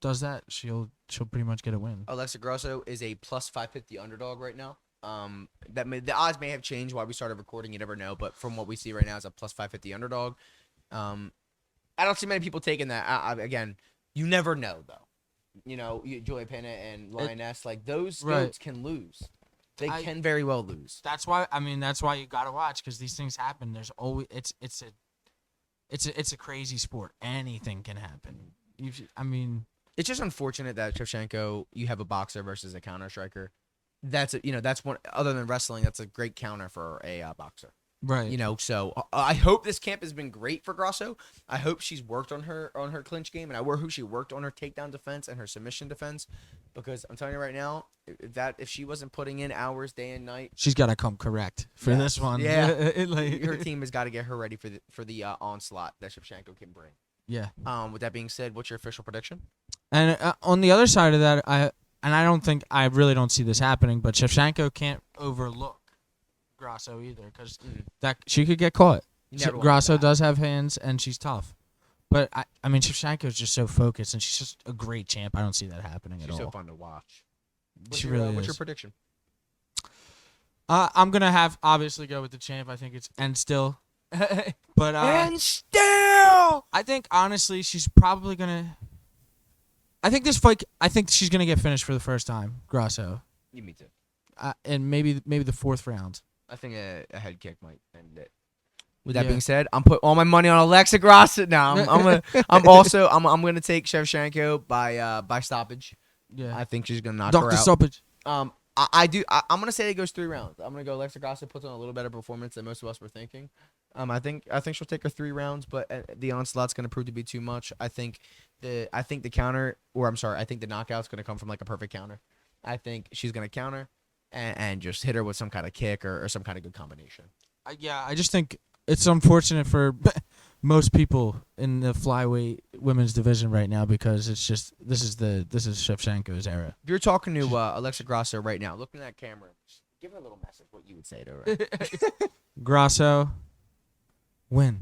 does that, she'll pretty much get a win. Alexa Grasso is a plus 550 underdog right now. The odds may have changed while we started recording. You never know, but from what we see right now, it's a plus 550 underdog. I don't see many people taking that. Again, you never know though. You know, Julia Pena and Lioness, like those goats can lose. They can very well lose. That's why you gotta watch, because these things happen. There's always it's a crazy sport. Anything can happen. It's just unfortunate that Shevchenko, you have a boxer versus a counter striker. That's one, other than wrestling, that's a great counter for a boxer. Right. You know, so I hope this camp has been great for Grasso. I hope she's worked on her clinch game, and I hope she worked on her takedown defense and her submission defense, because I'm telling you right now, if she wasn't putting in hours day and night, she's got to come correct for this one. Yeah, her team has got to get her ready for the onslaught that Shevchenko can bring. Yeah. With that being said, what's your official prediction? And on the other side of that, I really don't see this happening, but Shevchenko can't overlook Grasso either, because that she could get caught. Grasso does have hands, and she's tough. But Shevchenko is just so focused, and she's just a great champ. I don't see that happening at all. She's so fun to watch. What's your prediction? I'm gonna obviously go with the champ. I think it's and still, but and still, I think honestly she's probably gonna. I think this fight. I think she's gonna get finished for the first time, Grasso. Yeah, me too. And maybe the fourth round. I think a head kick might end it. With that being said, I'm putting all my money on Alexa Grasso now. I'm gonna take Shevchenko by stoppage. Yeah, I think she's gonna knock her out. Dr. Stoppage. I'm gonna say it goes 3 rounds. I'm gonna go Alexa Grasso puts on a little better performance than most of us were thinking. I think she'll take her 3 rounds, but the onslaught's gonna prove to be too much. I think the knockout's gonna come from like a perfect counter. I think she's gonna counter and just hit her with some kind of kick or some kind of good combination. I just think it's unfortunate for most people in the flyweight women's division right now, because it's just this is Shevchenko's era. If you're talking to Alexa Grasso right now, look in that camera, just give her a little message what you would say to her. Grasso, win.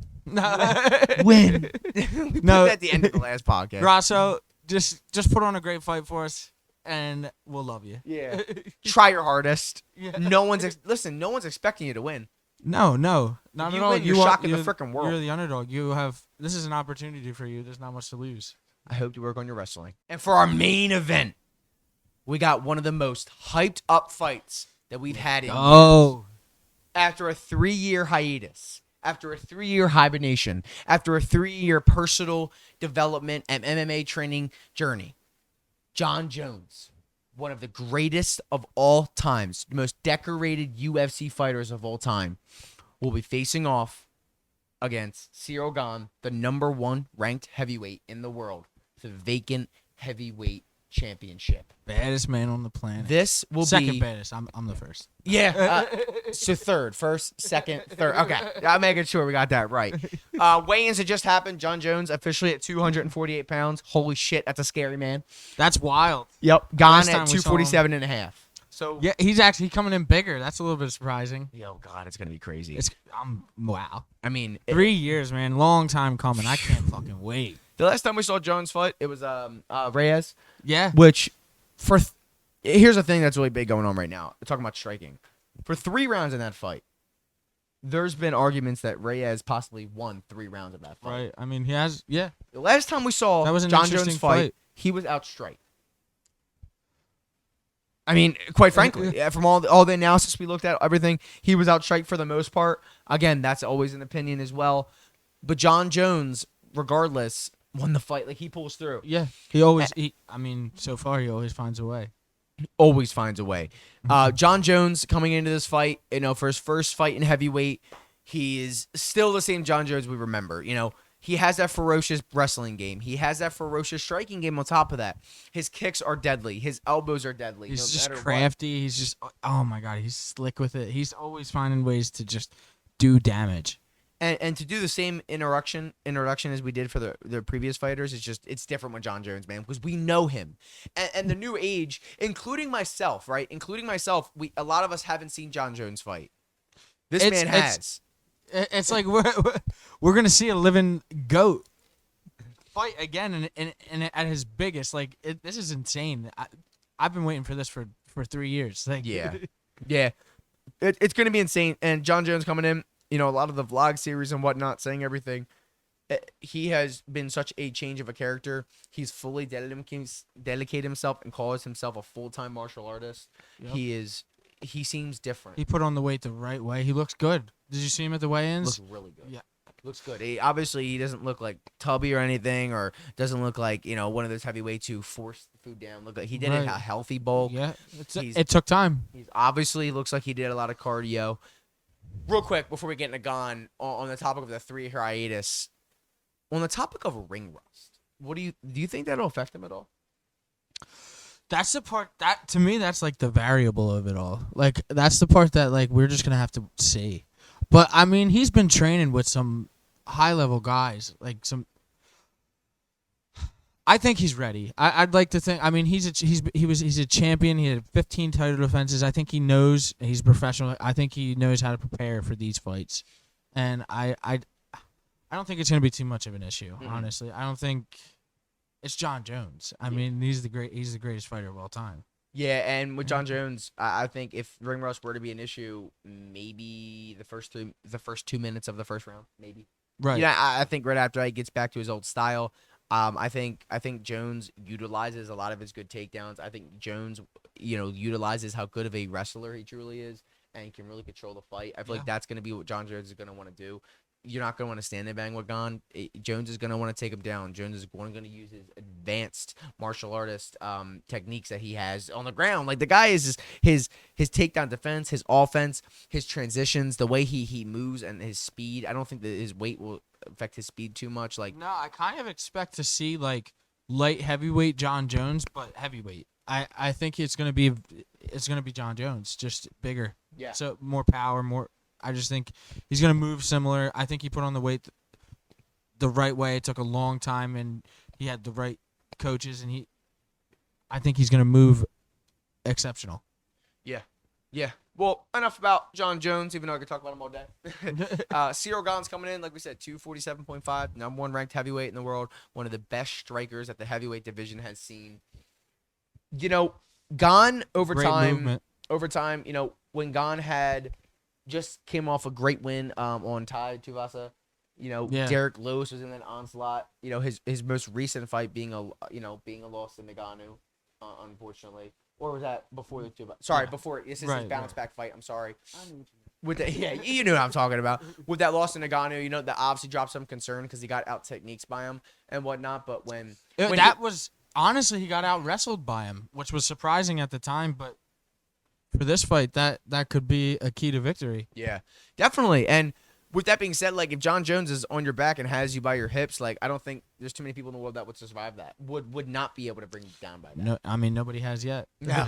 Win. We put that at the end of the last podcast. Grasso, just put on a great fight for us, and we'll love you. Yeah. Try your hardest. Yeah. No one's expecting you to win. No, not at all. You're shocking the freaking world. You're the underdog. This is an opportunity for you. There's not much to lose. I hope you work on your wrestling. And for our main event, we got one of the most hyped up fights that we've had in years. After a 3-year hiatus, after a 3-year hibernation, after a 3-year personal development and MMA training journey, Jon Jones, one of the greatest of all times, the most decorated UFC fighters of all time, will be facing off against Ciryl Gane, the #1 ranked heavyweight in the world, for the vacant heavyweight championship. Baddest man on the planet. This will second be baddest. I'm the first. Yeah. So third, first, second, third. Okay, I'm making sure we got that right. Weigh-ins had just happened. Jon Jones officially at 248 pounds. Holy shit, that's a scary man. That's wild. Yep, Gane at 247 and a half. So yeah, he's actually coming in bigger. That's a little bit surprising. Yo, God, it's gonna be crazy. Wow. I mean, 3 years, man, long time coming. I can't fucking wait. The last time we saw Jones fight, it was Reyes. Yeah. Which, here's the thing that's really big going on right now. We're talking about striking. For 3 rounds in that fight, there's been arguments that Reyes possibly won 3 rounds of that fight. Right. I mean, he has. Yeah. The last time we saw Jon Jones fight, he was outstriked. I mean, quite frankly, from all the analysis we looked at, everything, he was outstriked for the most part. Again, that's always an opinion as well. But Jon Jones, regardless, won the fight. Like, he pulls through. Yeah. So far, he always finds a way. Always finds a way. Jon Jones coming into this fight, for his first fight in heavyweight, he is still the same Jon Jones we remember. He has that ferocious wrestling game. He has that ferocious striking game on top of that. His kicks are deadly. His elbows are deadly. He's just crafty. He's just, oh my God, he's slick with it. He's always finding ways to just do damage. And to do the same introduction as we did for the previous fighters is just it's different with Jon Jones, man, because we know him, and the new age, including myself, right? Including myself, a lot of us haven't seen Jon Jones fight. This man has. It's like we're gonna see a living goat fight again, and at his biggest. Like this is insane. I've been waiting for this for 3 years. Like, yeah. It's gonna be insane. And Jon Jones coming in, a lot of the vlog series and whatnot, saying everything. He has been such a change of a character. He's fully dedicated himself and calls himself a full-time martial artist. Yep. He seems different. He put on the weight the right way. He looks good. Did you see him at the weigh-ins? Looks really good. Yeah. Looks good. He doesn't look like tubby or anything, or doesn't look like, one of those heavyweights who force the food down. Look like he did it a healthy bulk. Yeah. It took time. He's obviously looks like he did a lot of cardio. Real quick, before we get into Gane, on the topic of the 3-year hiatus, on the topic of ring rust, do you think that'll affect him at all? That's the part that, to me, that's like the variable of it all. Like, that's the part that, like, we're just going to have to see. But, I mean, he's been training with some high-level guys. Like, I think he's ready. I'd like to think. I mean, he's a champion. He had 15 title defenses. I think he knows he's professional. I think he knows how to prepare for these fights. And I don't think it's going to be too much of an issue, honestly. I don't think it's Jon Jones. I mean, he's the greatest fighter of all time. Yeah, and with Jon Jones, I think if ring rust were to be an issue, maybe the first 2 minutes of the first round, maybe. Right. Yeah, I think right after he gets back to his old style. I think Jones utilizes a lot of his good takedowns. I think Jones, utilizes how good of a wrestler he truly is and can really control the fight. I feel like that's going to be what Jon Jones is going to want to do. You're not going to want to stand and bang with Gane. Jones is going to want to take him down. Jones is going to use his advanced martial artist techniques that he has on the ground. Like, the guy is his takedown defense, his offense, his transitions, the way he moves, and his speed. I don't think that his weight will affect his speed too much. Like, no, I kind of expect to see like light heavyweight Jon Jones, but heavyweight. I think it's gonna be Jon Jones, just bigger. Yeah. So more power, more. I just think he's gonna move similar. I think he put on the weight the right way. It took a long time, and he had the right coaches, and I think he's gonna move exceptional. Yeah. Well, enough about Jon Jones, even though I could talk about him all day. Ciryl Gane's coming in, like we said, 247.5, #1 ranked heavyweight in the world, one of the best strikers that the heavyweight division has seen. Gane over time, when Gane had just came off a great win on Tai Tuivasa, Derek Lewis was in that onslaught. His most recent fight being a loss to Ngannou, unfortunately. Or was that before the two? Sorry, before. This is his bounce back fight. I'm sorry. With the you knew what I'm talking about. With that loss to Ngannou, that obviously dropped some concern because he got out techniques by him and whatnot. But honestly, he got out wrestled by him, which was surprising at the time. But for this fight, that could be a key to victory. Yeah, definitely. And with that being said, like, if Jon Jones is on your back and has you by your hips, like, I don't think there's too many people in the world that would survive that. Would not be able to bring you down by that. No, I mean, nobody has yet. No,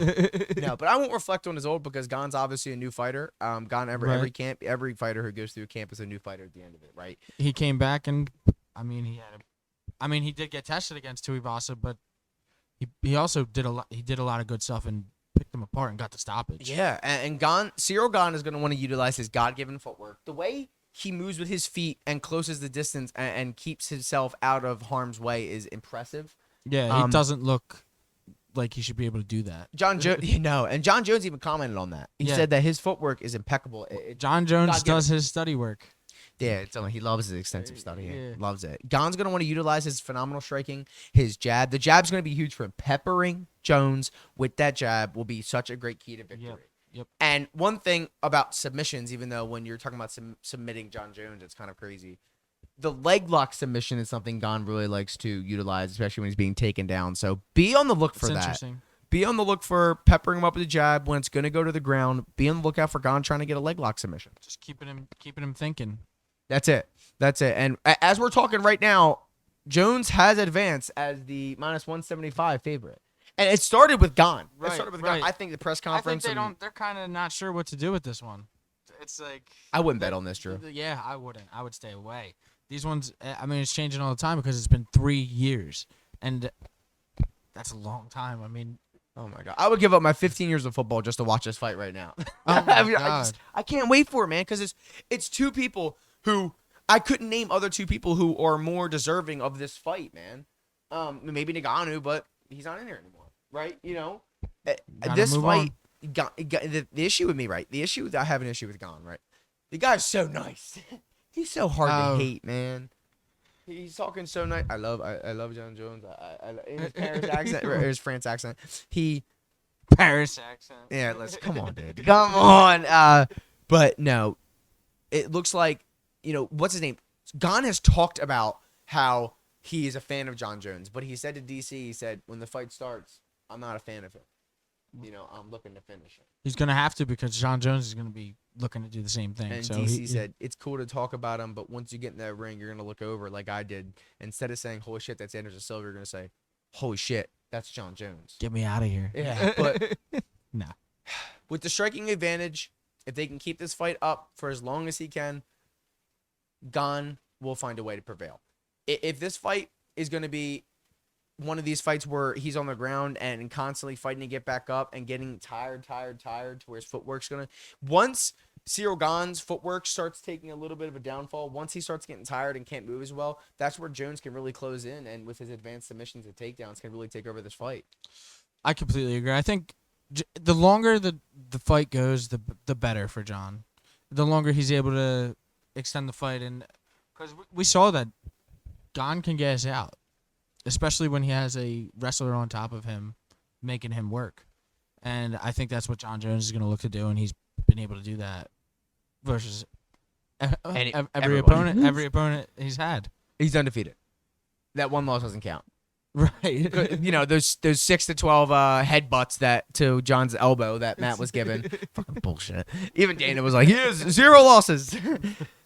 but I won't reflect on his old because Gane's obviously a new fighter. Gane every camp, every fighter who goes through a camp is a new fighter at the end of it, right? He came back and, he did get tested against Tuivasa, but he also did a lot. He did a lot of good stuff and picked them apart and got the stoppage. Yeah, and Ciryl Gane is going to want to utilize his God-given footwork. The way he moves with his feet and closes the distance and keeps himself out of harm's way is impressive. Yeah, he doesn't look like he should be able to do that. And Jon Jones even commented on that. He said that his footwork is impeccable. Jon Jones does his study work. Yeah, he loves his extensive study. Yeah. Loves it. Gane's going to want to utilize his phenomenal striking, his jab. The jab's going to be huge for him. Peppering Jones with that jab will be such a great key to victory. Yep. And one thing about submissions, even though when you're talking about submitting Jon Jones, it's kind of crazy. The leg lock submission is something Gane really likes to utilize, especially when he's being taken down. So be on the look for that. Interesting. Be on the look for peppering him up with a jab when it's going to go to the ground. Be on the lookout for Gane trying to get a leg lock submission. Just keeping him thinking. That's it. And as we're talking right now, Jones has advanced as the -175 favorite. And it started with Gane. Right. I think the press conference. They're kind of not sure what to do with this one. It's like I wouldn't bet on this, Drew. Yeah, I wouldn't. I would stay away. These ones, I mean, it's changing all the time because it's been 3 years, and that's a long time. I mean, Oh my god, I would give up my 15 years of football just to watch this fight right now. Oh my I can't wait for it, man, because it's two people who I couldn't name other two people who are more deserving of this fight, man. Maybe Ngannou, but he's not in there anymore, right? You know, this fight. The issue with me, right? The issue that I have an issue with Gane, right? The guy's so nice. He's so hard to hate, man. He's talking so nice. I love Jon Jones. In his Paris accent or his France accent. Paris accent. Yeah, come on, dude. Come on. But no, it looks like, you know, what's his name? Gane has talked about how he is a fan of Jon Jones, but he said to DC, he said, when the fight starts, I'm not a fan of him. You know, I'm looking to finish him. He's gonna have to because Jon Jones is gonna be looking to do the same thing. And so DC said it's cool to talk about him, but once you get in that ring, you're gonna look over like I did. Instead of saying "Holy shit, that's Anderson Silva," you're gonna say, "Holy shit, that's Jon Jones." Get me out of here. Yeah, but no. With the striking advantage, if they can keep this fight up for as long as he can, Gane will find a way to prevail. If this fight is gonna be one of these fights where he's on the ground and constantly fighting to get back up and getting tired to where his footwork's gonna. Once Ciryl Gane's footwork starts taking a little bit of a downfall, once he starts getting tired and can't move as well, that's where Jones can really close in and with his advanced submissions and takedowns can really take over this fight. I completely agree. I think the longer the fight goes, the better for Jon. The longer he's able to extend the fight, and because we saw that Gane can gas out. Especially when he has a wrestler on top of him making him work. And I think that's what Jon Jones is going to look to do, and he's been able to do that versus every opponent he's had. He's undefeated. That one loss doesn't count. Right. You know, those 6 to 12 headbutts that to John's elbow that Matt was given. Fucking bullshit. Even Dana was like, he has 0 losses.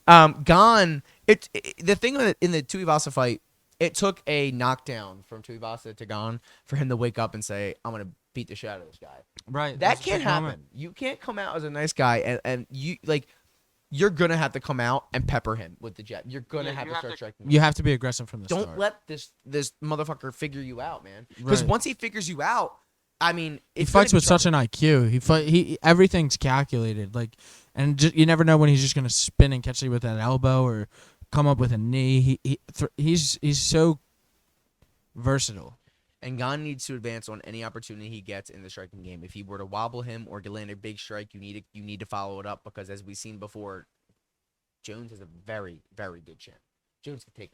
Gane, the thing in the Tuivasa fight, it took a knockdown from Tuivasa to Gane for him to wake up and say, I'm going to beat the shit out of this guy. Right. That can't happen. You can't come out as a nice guy and you like you're going to have to come out and pepper him with the jab. You're going to have to start striking. You have to be aggressive from the start. Don't let this motherfucker figure you out, man. Because once he figures you out, I mean, he fights with such an IQ. He everything's calculated. Like, and you never know when he's just going to spin and catch you with that elbow or come up with a knee. He's so versatile. And Gane needs to advance on any opportunity he gets in the striking game. If he were to wobble him or to land a big strike, you need to follow it up because as we've seen before, Jones has a very, very good chin. Jones can take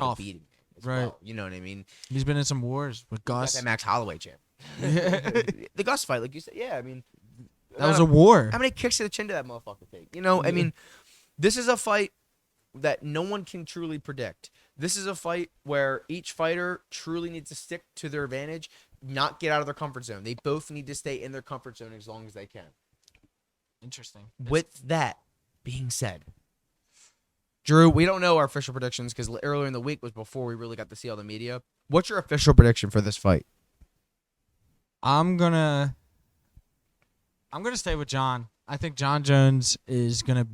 a beating as well. You know what I mean? He's been in some wars with Gus. That Max Holloway champ. The Gus fight, like you said, yeah. I mean, that was a war. How many kicks to the chin did that motherfucker take? You know, I mean, this is a fight that no one can truly predict. This is a fight where each fighter truly needs to stick to their advantage, not get out of their comfort zone. They both need to stay in their comfort zone as long as they can. Interesting. With that being said, Drew, we don't know our official predictions because earlier in the week was before we really got to see all the media. What's your official prediction for this fight? I'm gonna stay with Jon. I think Jon Jones is gonna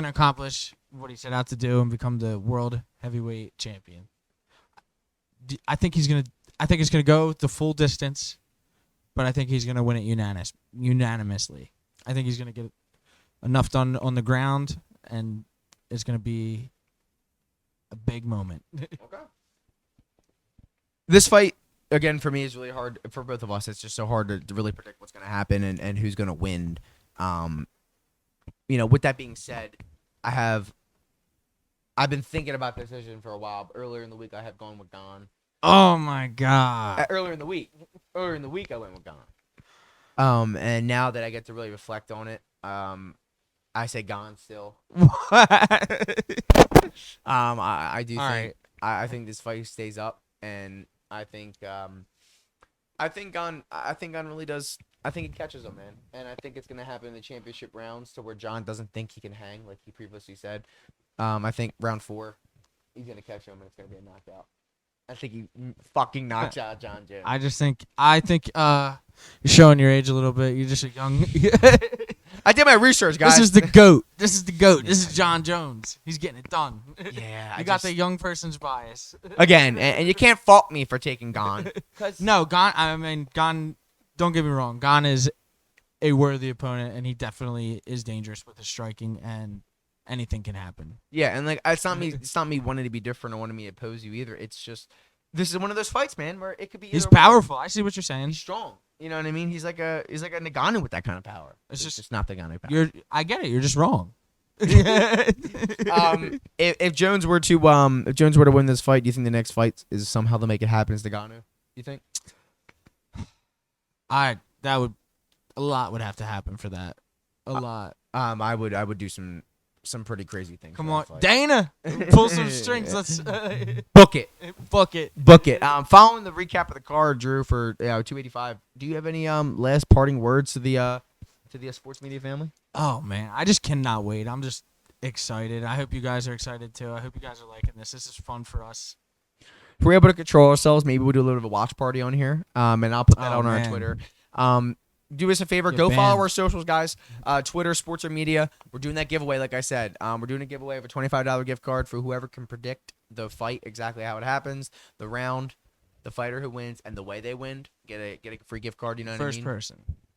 accomplish what he set out to do and become the world heavyweight champion. I think it's gonna go the full distance, but I think he's gonna win it unanimously. I think he's gonna get enough done on the ground, and it's gonna be a big moment. Okay. This fight, again, for me, is really hard for both of us. It's just so hard to really predict what's gonna happen and who's gonna win. You know, with that being said, I've been thinking about this decision for a while. Earlier in the week, I have gone with Gane. Oh my god! Earlier in the week, I went with Gane. And now that I get to really reflect on it, I say Gane still. I do think. Right. I think this fight stays up, and I think Gane really does. I think he catches him, man, and I think it's gonna happen in the championship rounds to where Jon doesn't think he can hang, like he previously said. I think round 4, he's gonna catch him, and it's gonna be a knockout. I think he fucking knocks out Jon Jones. I think you're showing your age a little bit. You're just a young. I did my research, guys. This is the GOAT. This is the GOAT. This is Jon Jones. He's getting it done. Yeah, You got the young person's bias. Again, and you can't fault me for taking Gane. No, Gane. I mean, Gane. Don't get me wrong. Gane is a worthy opponent, and he definitely is dangerous with his striking, and anything can happen. Yeah, and like it's not me. It's not me wanting to be different or wanting me to oppose you either. It's just this is one of those fights, man, where it could be. He's either way. powerful. I see what you're saying. He's strong. You know what I mean? He's like a Nagano with that kind of power. It's just not the Nagano power. I get it. You're just wrong. If Jones were to win this fight, do you think the next fight is somehow to make it happen is Nagano? You think? A lot would have to happen for that. A lot. I would do some pretty crazy things. Come for on, that fight. Dana, pull some strings. Let's book it. book it. Book it. Following the recap of the card, Drew, for 285. Do you have any last parting words to the sports media family? Oh man, I just cannot wait. I'm just excited. I hope you guys are excited too. I hope you guys are liking this. This is fun for us. If we're able to control ourselves, maybe we'll do a little bit of a watch party on here. And I'll put that on our Twitter. Do us a favor. Go follow our socials, guys. Twitter, Sports or Media. We're doing that giveaway, like I said. We're doing a giveaway of a $25 gift card for whoever can predict the fight, exactly how it happens, the round, the fighter who wins, and the way they win. Get a free gift card. You know what I mean?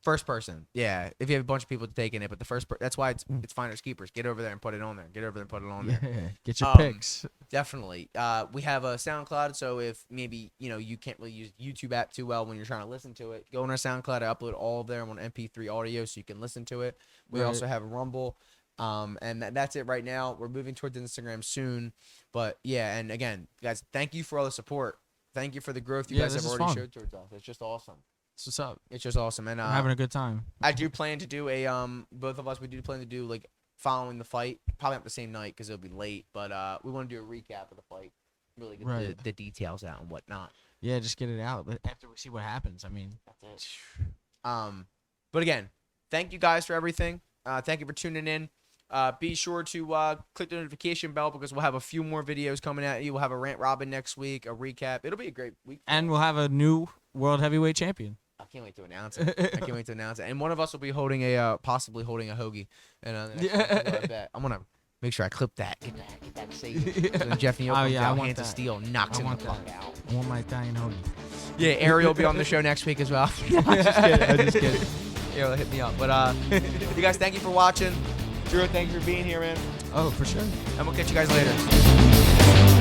First person. Yeah. If you have a bunch of people taking it, but the first that's why it's finders keepers. Get over there and put it on there. Yeah. Get your picks. Definitely. We have a SoundCloud, so if maybe you can't really use YouTube app too well when you're trying to listen to it, go on our SoundCloud. I upload all of them on MP3 audio, so you can listen to it. We also have Rumble, and that's it right now. We're moving towards Instagram soon, but yeah. And again, guys, thank you for all the support. Thank you for the growth you guys have already showed towards us. It's just awesome. That's what's up. It's just awesome, and we're having a good time. I do plan to do a both of us. We do plan to do like following the fight, probably not the same night because it'll be late. But we want to do a recap of the fight, really get the details out and whatnot. Yeah, just get it out. But after we see what happens, I mean, that's it. But again, thank you guys for everything. Thank you for tuning in. Be sure to click the notification bell because we'll have a few more videos coming at you. We'll have a rant robin next week, a recap. It'll be a great week. And we'll have a new world heavyweight champion. I can't wait to announce it. And one of us will be holding possibly holding a hoagie. And I'm gonna make sure I clip that. Get that saved. So Jeff Neal comes out, hands of steel, knocks him the fuck out. I want my Italian hoagie. Yeah, Ariel will be on the show next week as well. I'm just kidding. Ariel hit me up. But you guys, thank you for watching. Drew, thank you for being here, man. Oh, for sure. And we'll catch you guys later.